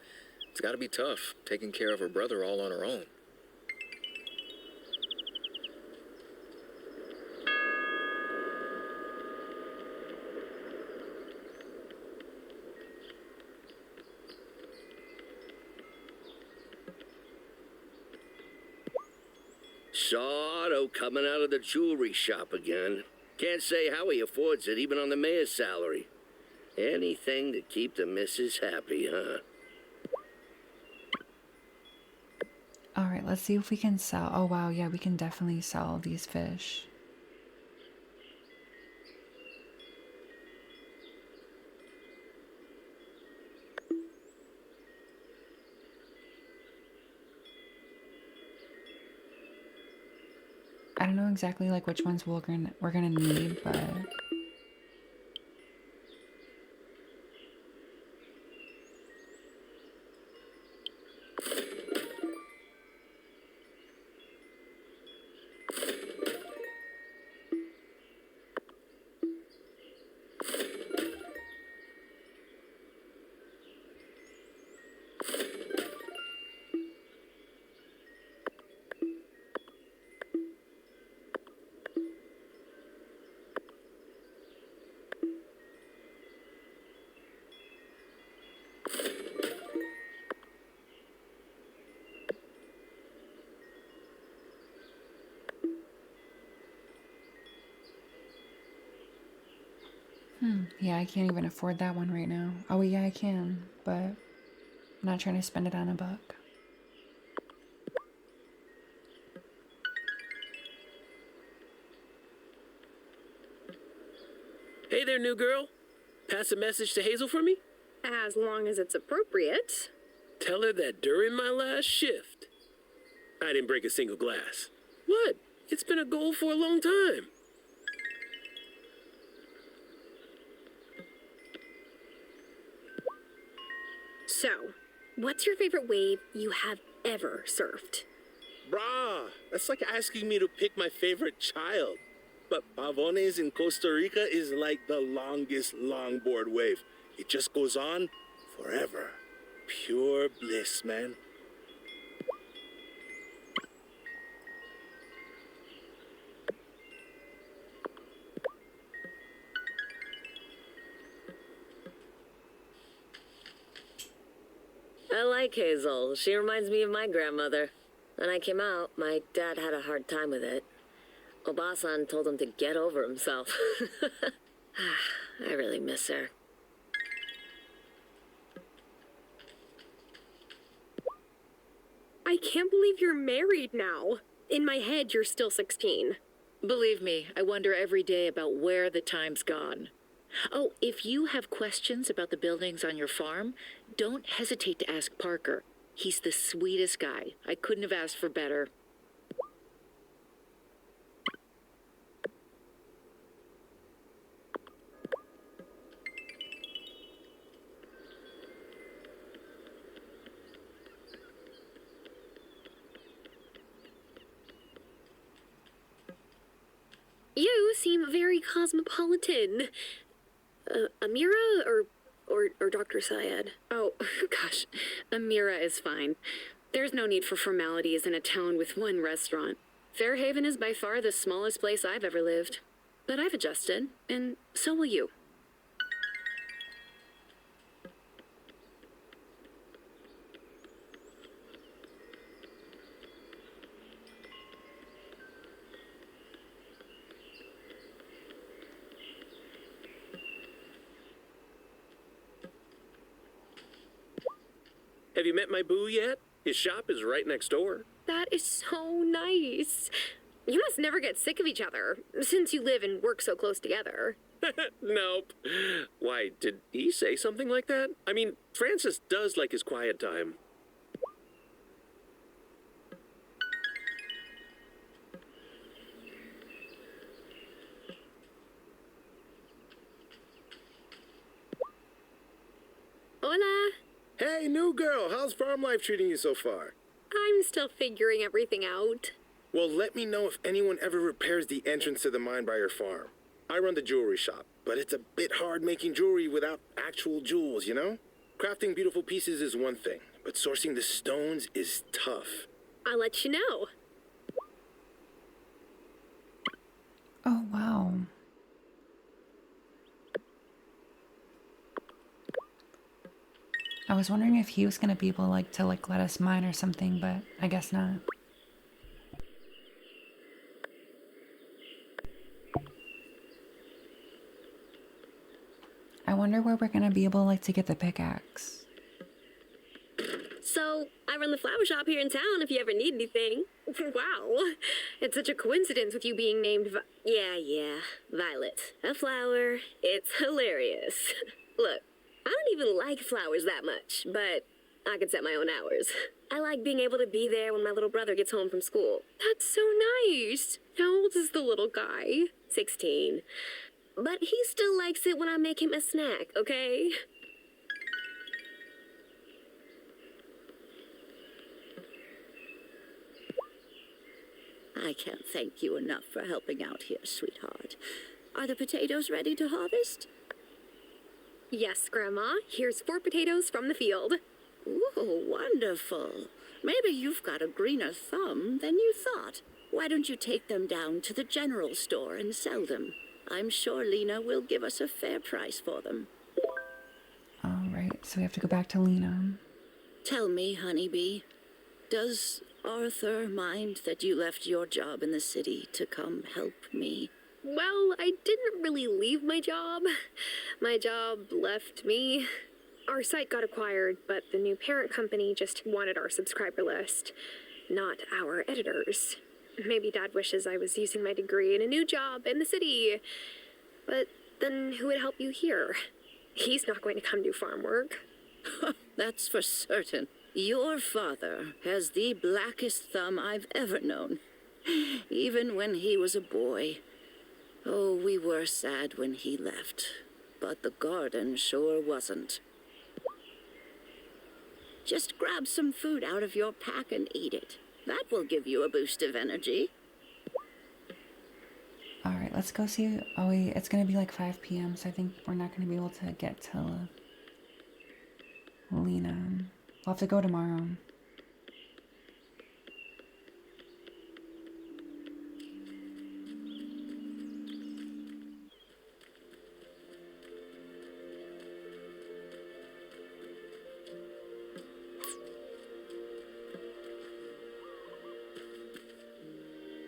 it's gotta be tough taking care of her brother all on her own. Saw Otto coming out of the jewelry shop again. Can't say how he affords it, even on the mayor's salary. Anything to keep the missus happy, huh? Alright, let's see if we can sell. Oh wow, yeah, we can definitely sell these fish. I don't know exactly like which ones we're gonna need, but yeah, I can't even afford that one right now. Oh yeah, I can, but I'm not trying to spend it on a book. Hey there, new girl. Pass a message to Hazel for me? As long as it's appropriate. Tell her that during my last shift, I didn't break a single glass. What? It's been a goal for a long time. So, what's your favorite wave you have ever surfed? Brah, that's like asking me to pick my favorite child. But Pavones in Costa Rica is like the longest longboard wave. It just goes on forever. Pure bliss, man. I like Hazel. She reminds me of my grandmother. When I came out, my dad had a hard time with it. Obasan told him to get over himself. I really miss her. I can't believe you're married now. In my head, you're still 16. Believe me, I wonder every day about where the time's gone. Oh, if you have questions about the buildings on your farm, don't hesitate to ask Parker. He's the sweetest guy. I couldn't have asked for better. You seem very cosmopolitan. Amira or Dr. Syed? Oh, gosh. Amira is fine. There's no need for formalities in a town with one restaurant. Fairhaven is by far the smallest place I've ever lived. But I've adjusted, and so will you. Have you met my boo yet? His shop is right next door. That is so nice. You must never get sick of each other, since you live and work so close together. Nope. Why, did he say something like that? I mean, Francis does like his quiet time. Hola. Hey, new girl, how's farm life treating you so far? I'm still figuring everything out. Well, let me know if anyone ever repairs the entrance to the mine by your farm. I run the jewelry shop, but it's a bit hard making jewelry without actual jewels, you know? Crafting beautiful pieces is one thing, but sourcing the stones is tough. I'll let you know. Oh, wow. I was wondering if he was gonna be able to let us mine or something, but I guess not. I wonder where we're gonna be able to get the pickaxe. So, I run the flower shop here in town if you ever need anything. Wow. It's such a coincidence with you being named Yeah, Violet. A flower. It's hilarious. Look, I don't even like flowers that much, but I can set my own hours. I like being able to be there when my little brother gets home from school. That's so nice. How old is the little guy? 16. But he still likes it when I make him a snack, okay? I can't thank you enough for helping out here, sweetheart. Are the potatoes ready to harvest? Yes, Grandma. Here's 4 potatoes from the field. Ooh, wonderful. Maybe you've got a greener thumb than you thought. Why don't you take them down to the general store and sell them? I'm sure Lena will give us a fair price for them. Alright, so we have to go back to Lena. Tell me, honeybee, does Arthur mind that you left your job in the city to come help me? Well, I didn't really leave my job. My job left me. Our site got acquired, but the new parent company just wanted our subscriber list, not our editors. Maybe Dad wishes I was using my degree in a new job in the city. But then who would help you here? He's not going to come do farm work. That's for certain. Your father has the blackest thumb I've ever known. Even when he was a boy. Oh, we were sad when he left. But the garden sure wasn't. Just grab some food out of your pack and eat it. That will give you a boost of energy. Alright, let's go see. Oh, wait, it's gonna be like 5 p.m., so I think we're not gonna be able to get to Lena. We'll have to go tomorrow.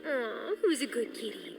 Aw, who's a good kitty?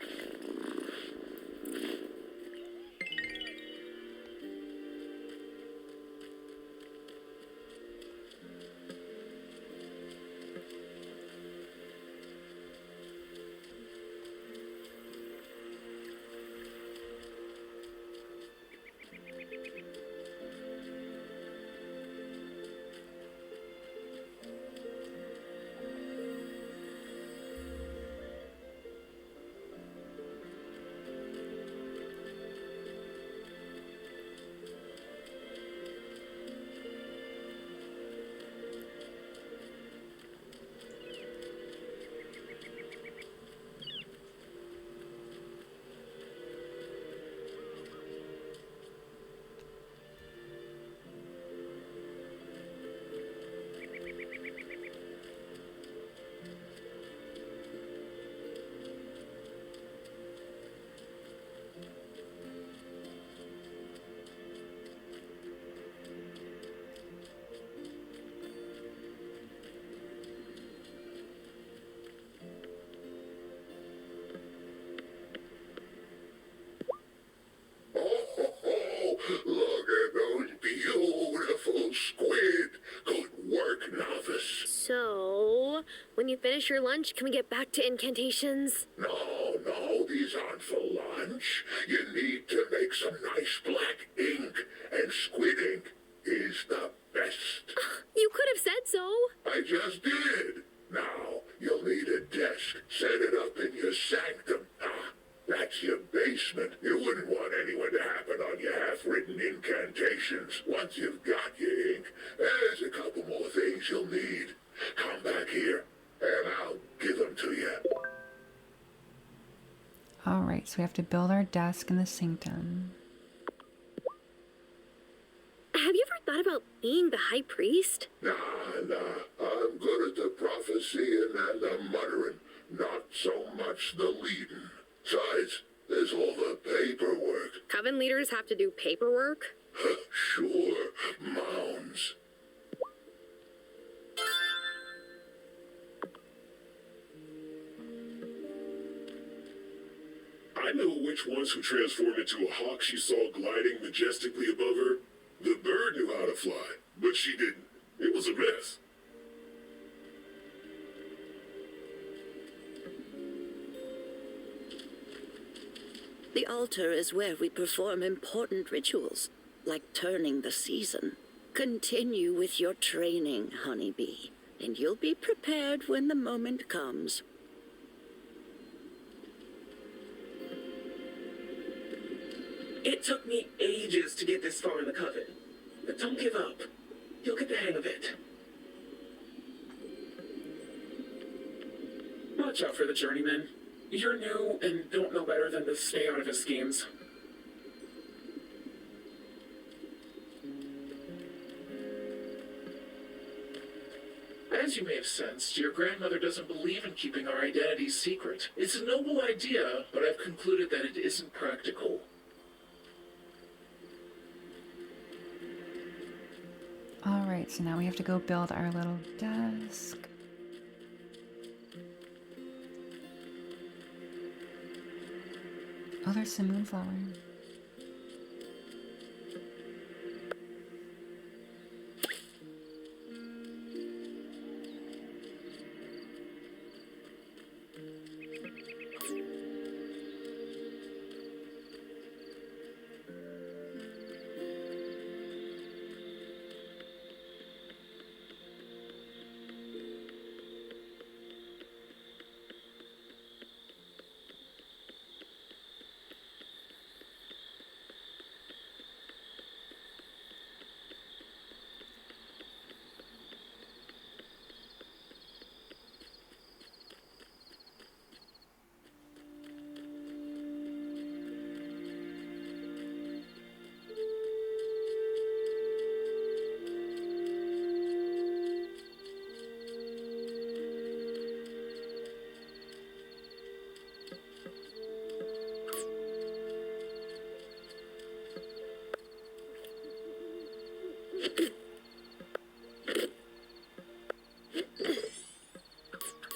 when you finish your lunch, can we get back to incantations? No, these aren't for lunch. You need to make some nice black ink, and squid ink is the best. You could have said so. I just did. Now, you'll need a desk. Set it up in your sanctum. That's your basement. You wouldn't want anyone to happen on your half-written incantations. Once you've got your ink, there's a couple more things you'll need. Come back here, and I'll give them to you. Alright, so we have to build our desk in the sanctum. Have you ever thought about being the high priest? Nah. I'm good at the prophesying and the muttering, not so much the leading. Besides, there's all the paperwork. Coven leaders have to do paperwork? Sure, mounds. I know which ones who transformed into a hawk she saw gliding majestically above her. The bird knew how to fly, but she didn't. It was a mess. The altar is where we perform important rituals, like turning the season. Continue with your training, honeybee, and you'll be prepared when the moment comes. It took me ages to get this far in the coven. But don't give up. You'll get the hang of it. Watch out for the journeyman. You're new and don't know better than to stay out of his schemes. As you may have sensed, your grandmother doesn't believe in keeping our identities secret. It's a noble idea, but I've concluded that it isn't practical. Alright, so now we have to go build our little desk. Oh, there's some moonflower.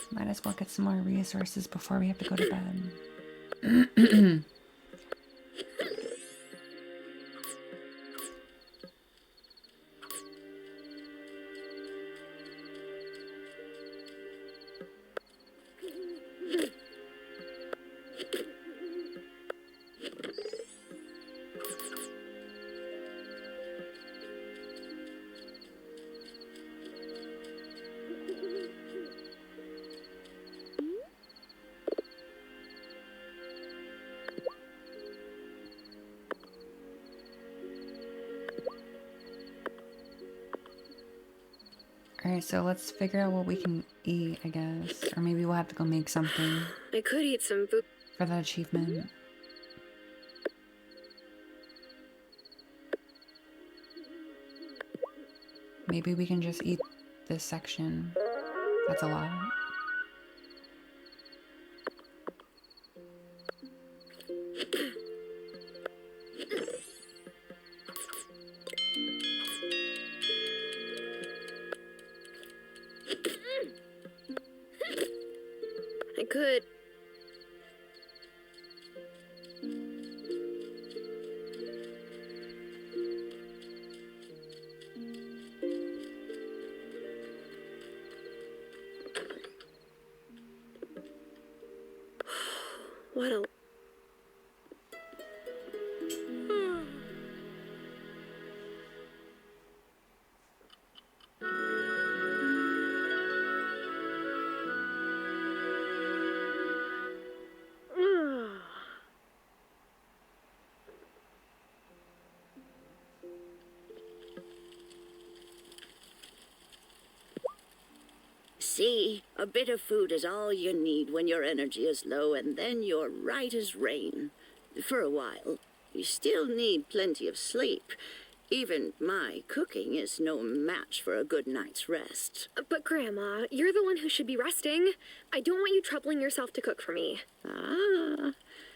Might as well get some more resources before we have to go to bed. Alright, so let's figure out what we can eat, I guess. Or maybe we'll have to go make something I could eat some food. for that achievement. Maybe we can just eat this section. That's a lot. I could. What a... See, a bit of food is all you need when your energy is low, and then you're right as rain. For a while. You still need plenty of sleep. Even my cooking is no match for a good night's rest. But Grandma, you're the one who should be resting. I don't want you troubling yourself to cook for me. Ah,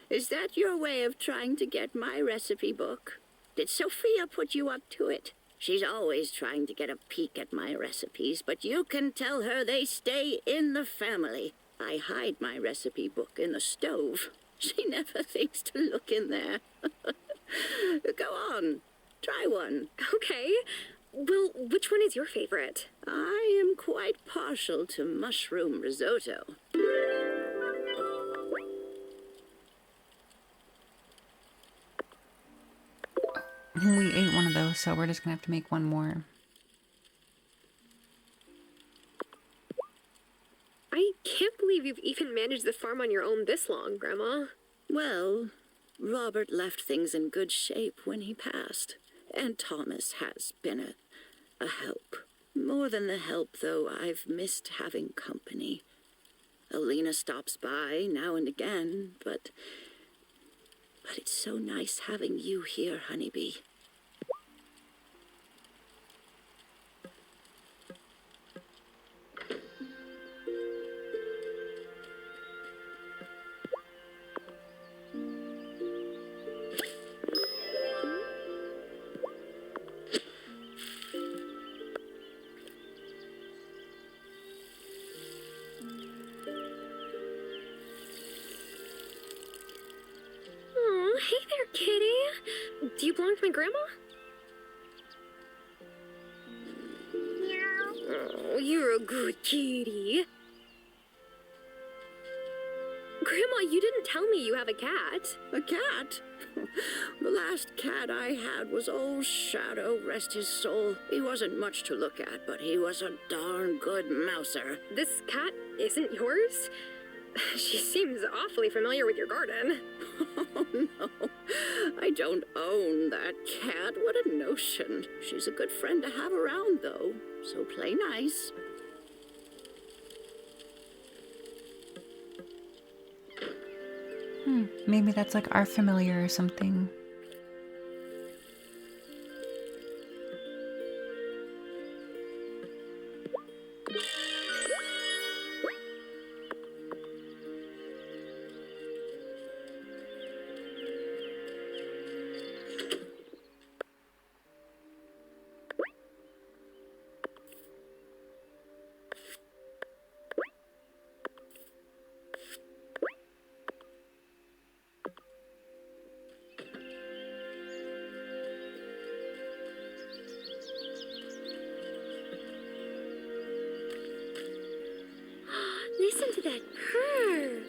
is that your way of trying to get my recipe book? Did Sophia put you up to it? She's always trying to get a peek at my recipes, but you can tell her they stay in the family. I hide my recipe book in the stove. She never thinks to look in there. Go on, try one. Okay. Well, which one is your favorite? I am quite partial to mushroom risotto. We ate one of those, so we're just gonna have to make one more. I can't believe you've even managed the farm on your own this long, Grandma. Well, Robert left things in good shape when he passed, and Thomas has been a help. More than the help, though, I've missed having company. Alina stops by now and again, but it's so nice having you here, Honeybee. Hey there, kitty. Do you belong to my grandma? Oh, you're a good kitty. Grandma, you didn't tell me you have a cat. A cat? The last cat I had was old Shadow, rest his soul. He wasn't much to look at, but he was a darn good mouser. This cat isn't yours? She seems awfully familiar with your garden. Oh, no. I don't own that cat. What a notion. She's a good friend to have around, though. So play nice. Maybe that's like our familiar or something. Listen to that purr.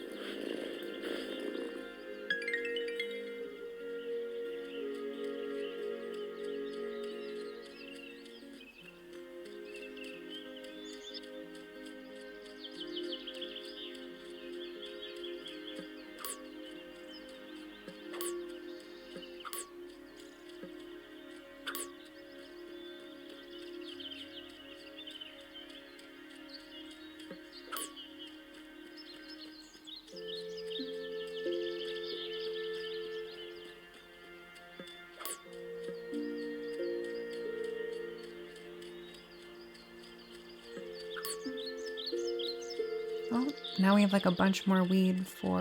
Oh, now we have like a bunch more weed for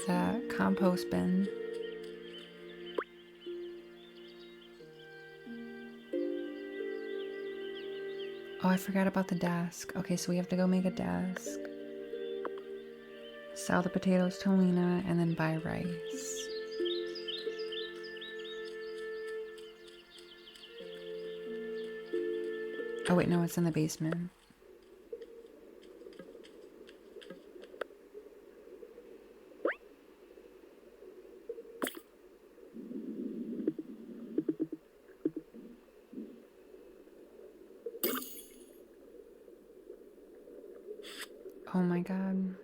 the compost bin. Oh, I forgot about the desk. Okay, so we have to go make a desk. Sell the potatoes to Lena and then buy rice. Oh wait, no, it's in the basement. Oh my god.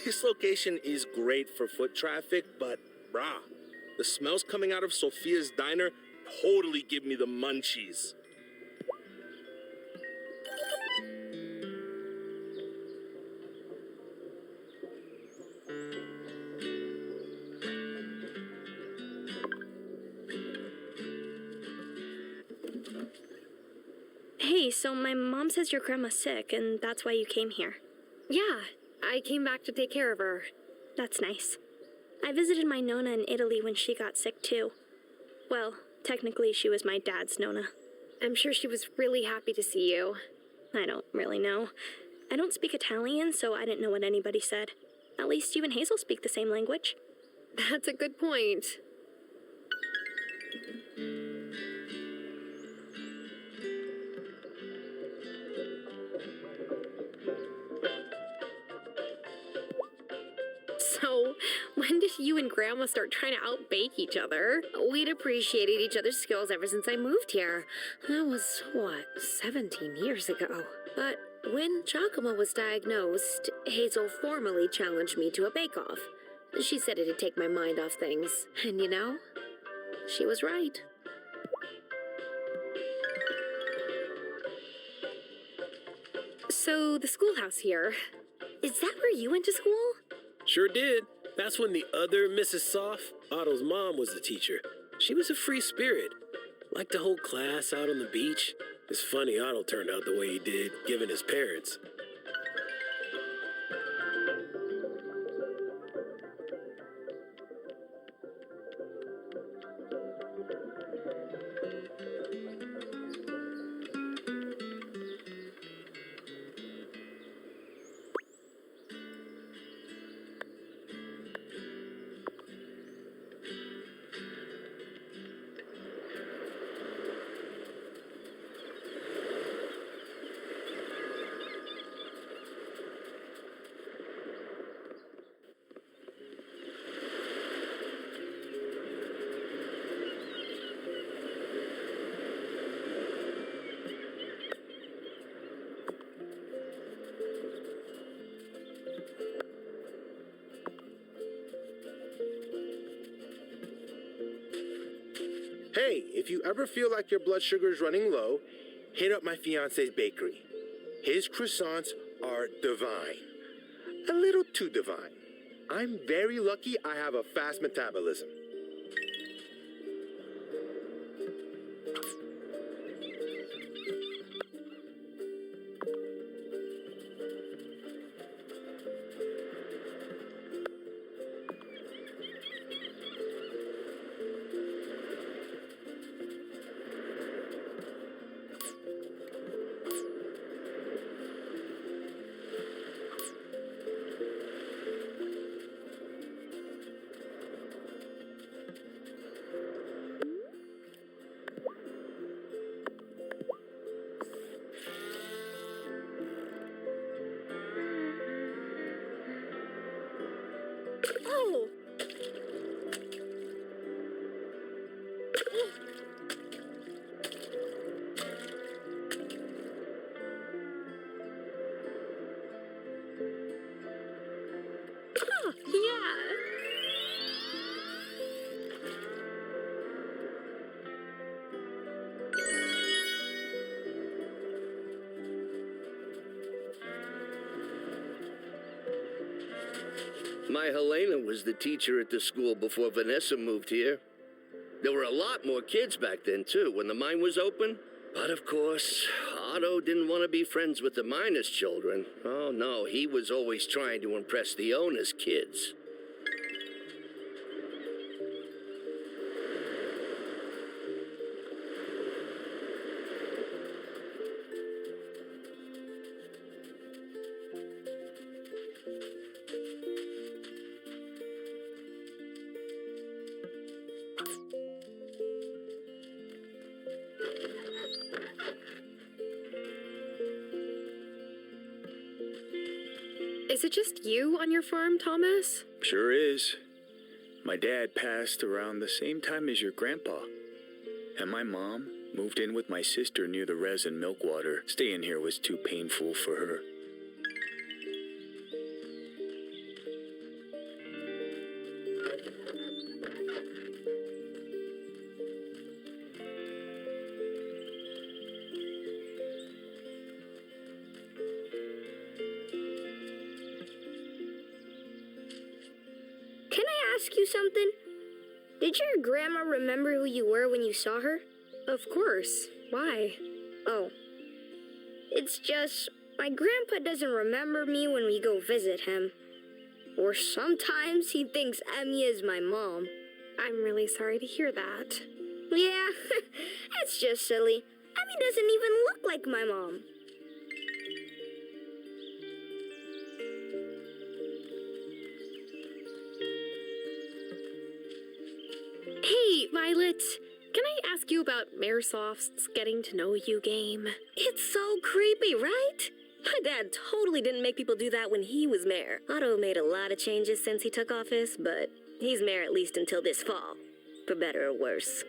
This location is great for foot traffic, but brah, the smells coming out of Sophia's diner totally give me the munchies. Hey, so my mom says your grandma's sick, and that's why you came here. Yeah, I came back to take care of her. That's nice. I visited my Nona in Italy when she got sick, too. Well, technically, she was my dad's Nona. I'm sure she was really happy to see you. I don't really know. I don't speak Italian, so I didn't know what anybody said. At least you and Hazel speak the same language. That's a good point. So, when did you and Grandma start trying to outbake each other? We'd appreciated each other's skills ever since I moved here. That was, 17 years ago. But when Giacomo was diagnosed, Hazel formally challenged me to a bake-off. She said it'd take my mind off things. And you know, she was right. So, the schoolhouse here, is that where you went to school? Sure did. That's when the other Mrs. Soft, Otto's mom, was the teacher. She was a free spirit. Liked to hold class out on the beach. It's funny Otto turned out the way he did, given his parents. Hey, if you ever feel like your blood sugar is running low, hit up my fiance's bakery. His croissants are divine. A little too divine. I'm very lucky I have a fast metabolism. Oh! Yeah. My Helena was the teacher at the school before Vanessa moved here. There were a lot more kids back then, too, when the mine was open. But of course, Otto didn't want to be friends with the miners' children. Oh no, he was always trying to impress the owner's kids. Is it just you on your farm, Thomas? Sure is. My dad passed around the same time as your grandpa. And my mom moved in with my sister near the res and milk water. Staying here was too painful for her. Can I ask you something? Did your grandma remember who you were when you saw her? Of course. Why? Oh. It's just, my grandpa doesn't remember me when we go visit him. Or sometimes he thinks Emmy is my mom. I'm really sorry to hear that. Yeah, it's just silly. Emmy doesn't even look like my mom. Hey, Violet. Can I ask you about Maresoft's getting to know you game? It's so creepy, right? My dad totally didn't make people do that when he was mayor. Otto made a lot of changes since he took office, but he's mayor at least until this fall. For better or worse.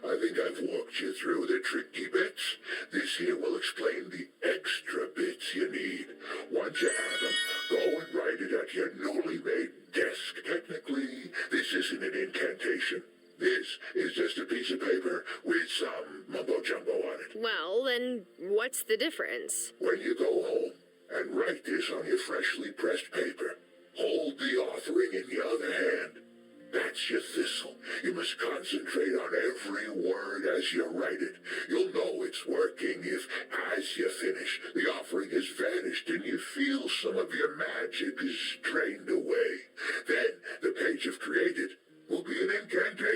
I think I've walked you through the tricky bits. This here will explain the extra bits you need. Once you have them, go and write it at your newly made desk. Technically, this isn't an incantation. This is just a piece of paper with some mumbo-jumbo on it. Well, then what's the difference? When you go home and write this on your freshly pressed paper, hold the authoring in your other hand. That's your thistle. You must concentrate on every word as you write it. You'll know it's working if, as you finish, the offering has vanished and you feel some of your magic is drained away. Then the page you've created will be an incantation.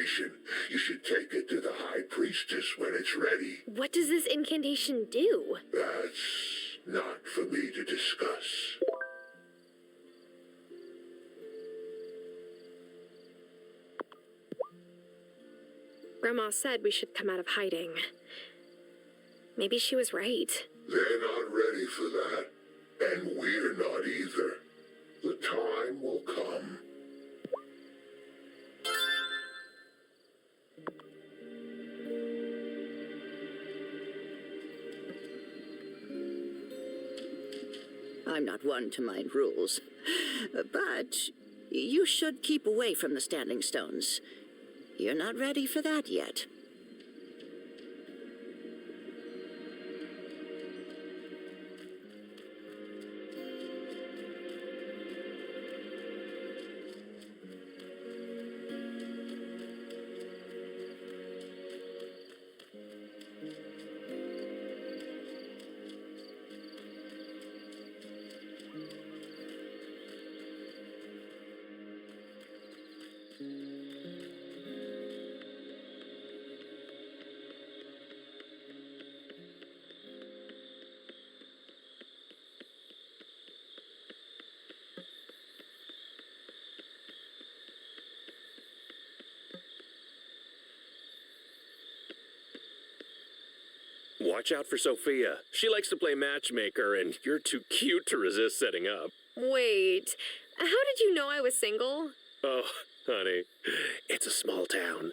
foundation do? That's not for me to discuss. Grandma said we should come out of hiding. Maybe she was right. They're not ready for that, and we're not either. The time will come. I'm not one to mind rules, but you should keep away from the standing stones. You're not ready for that yet. Watch out for Sophia. She likes to play matchmaker, and you're too cute to resist setting up. Wait, how did you know I was single? Oh, honey, it's a small town.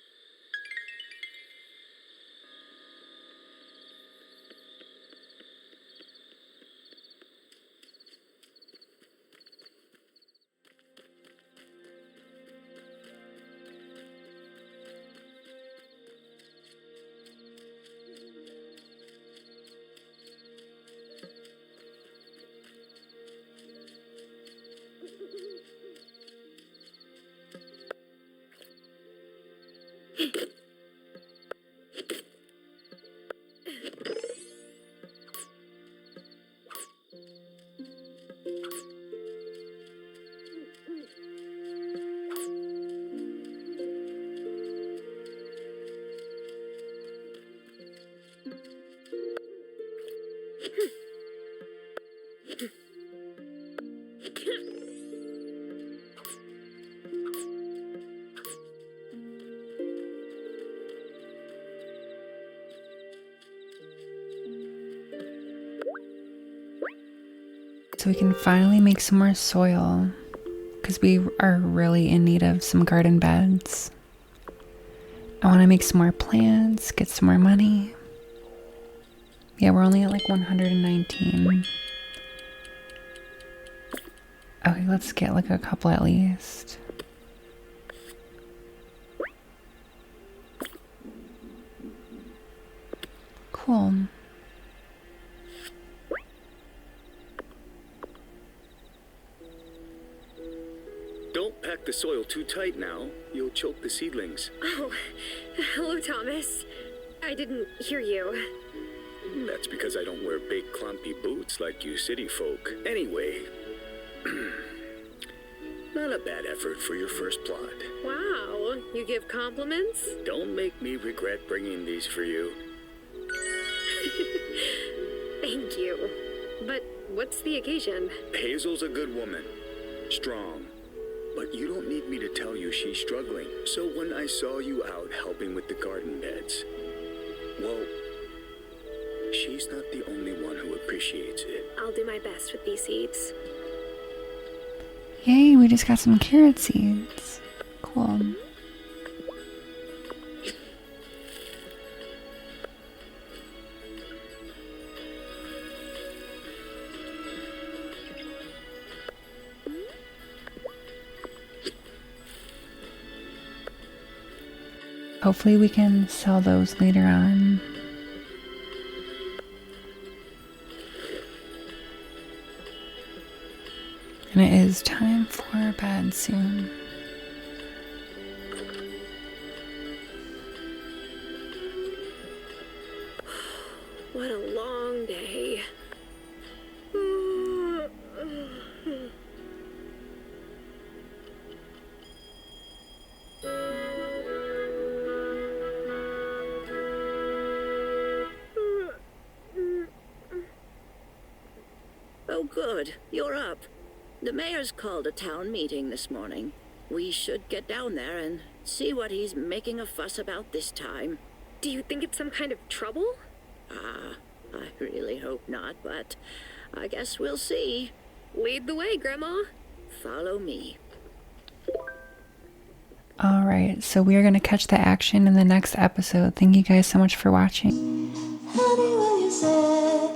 So we can finally make some more soil because we are really in need of some garden beds. I want to make some more plants, get some more money. Yeah, we're only at like 119. Okay, let's get like a couple at least. Cool. Don't pack the soil too tight now. You'll choke the seedlings. Oh, hello, Thomas. I didn't hear you. That's because I don't wear big clumpy boots like you city folk. Anyway, not a bad effort for your first plot. Wow, you give compliments? Don't make me regret bringing these for you. Thank you. But what's the occasion? Hazel's a good woman. Strong. But you don't need me to tell you she's struggling. So when I saw you out helping with the garden beds, well, she's not the only one who appreciates it. I'll do my best with these seeds. Yay, we just got some carrot seeds. Cool. Hopefully we can sell those later on. And it is time for bed soon. What a long day. Oh, good. You're up. The mayor's called a town meeting this morning. We should get down there and see what he's making a fuss about this time. Do you think it's some kind of trouble? I really hope not, but I guess we'll see. Lead the way, Grandma. Follow me. All right, so we are going to catch the action in the next episode. Thank you guys so much for watching. Anyone you say,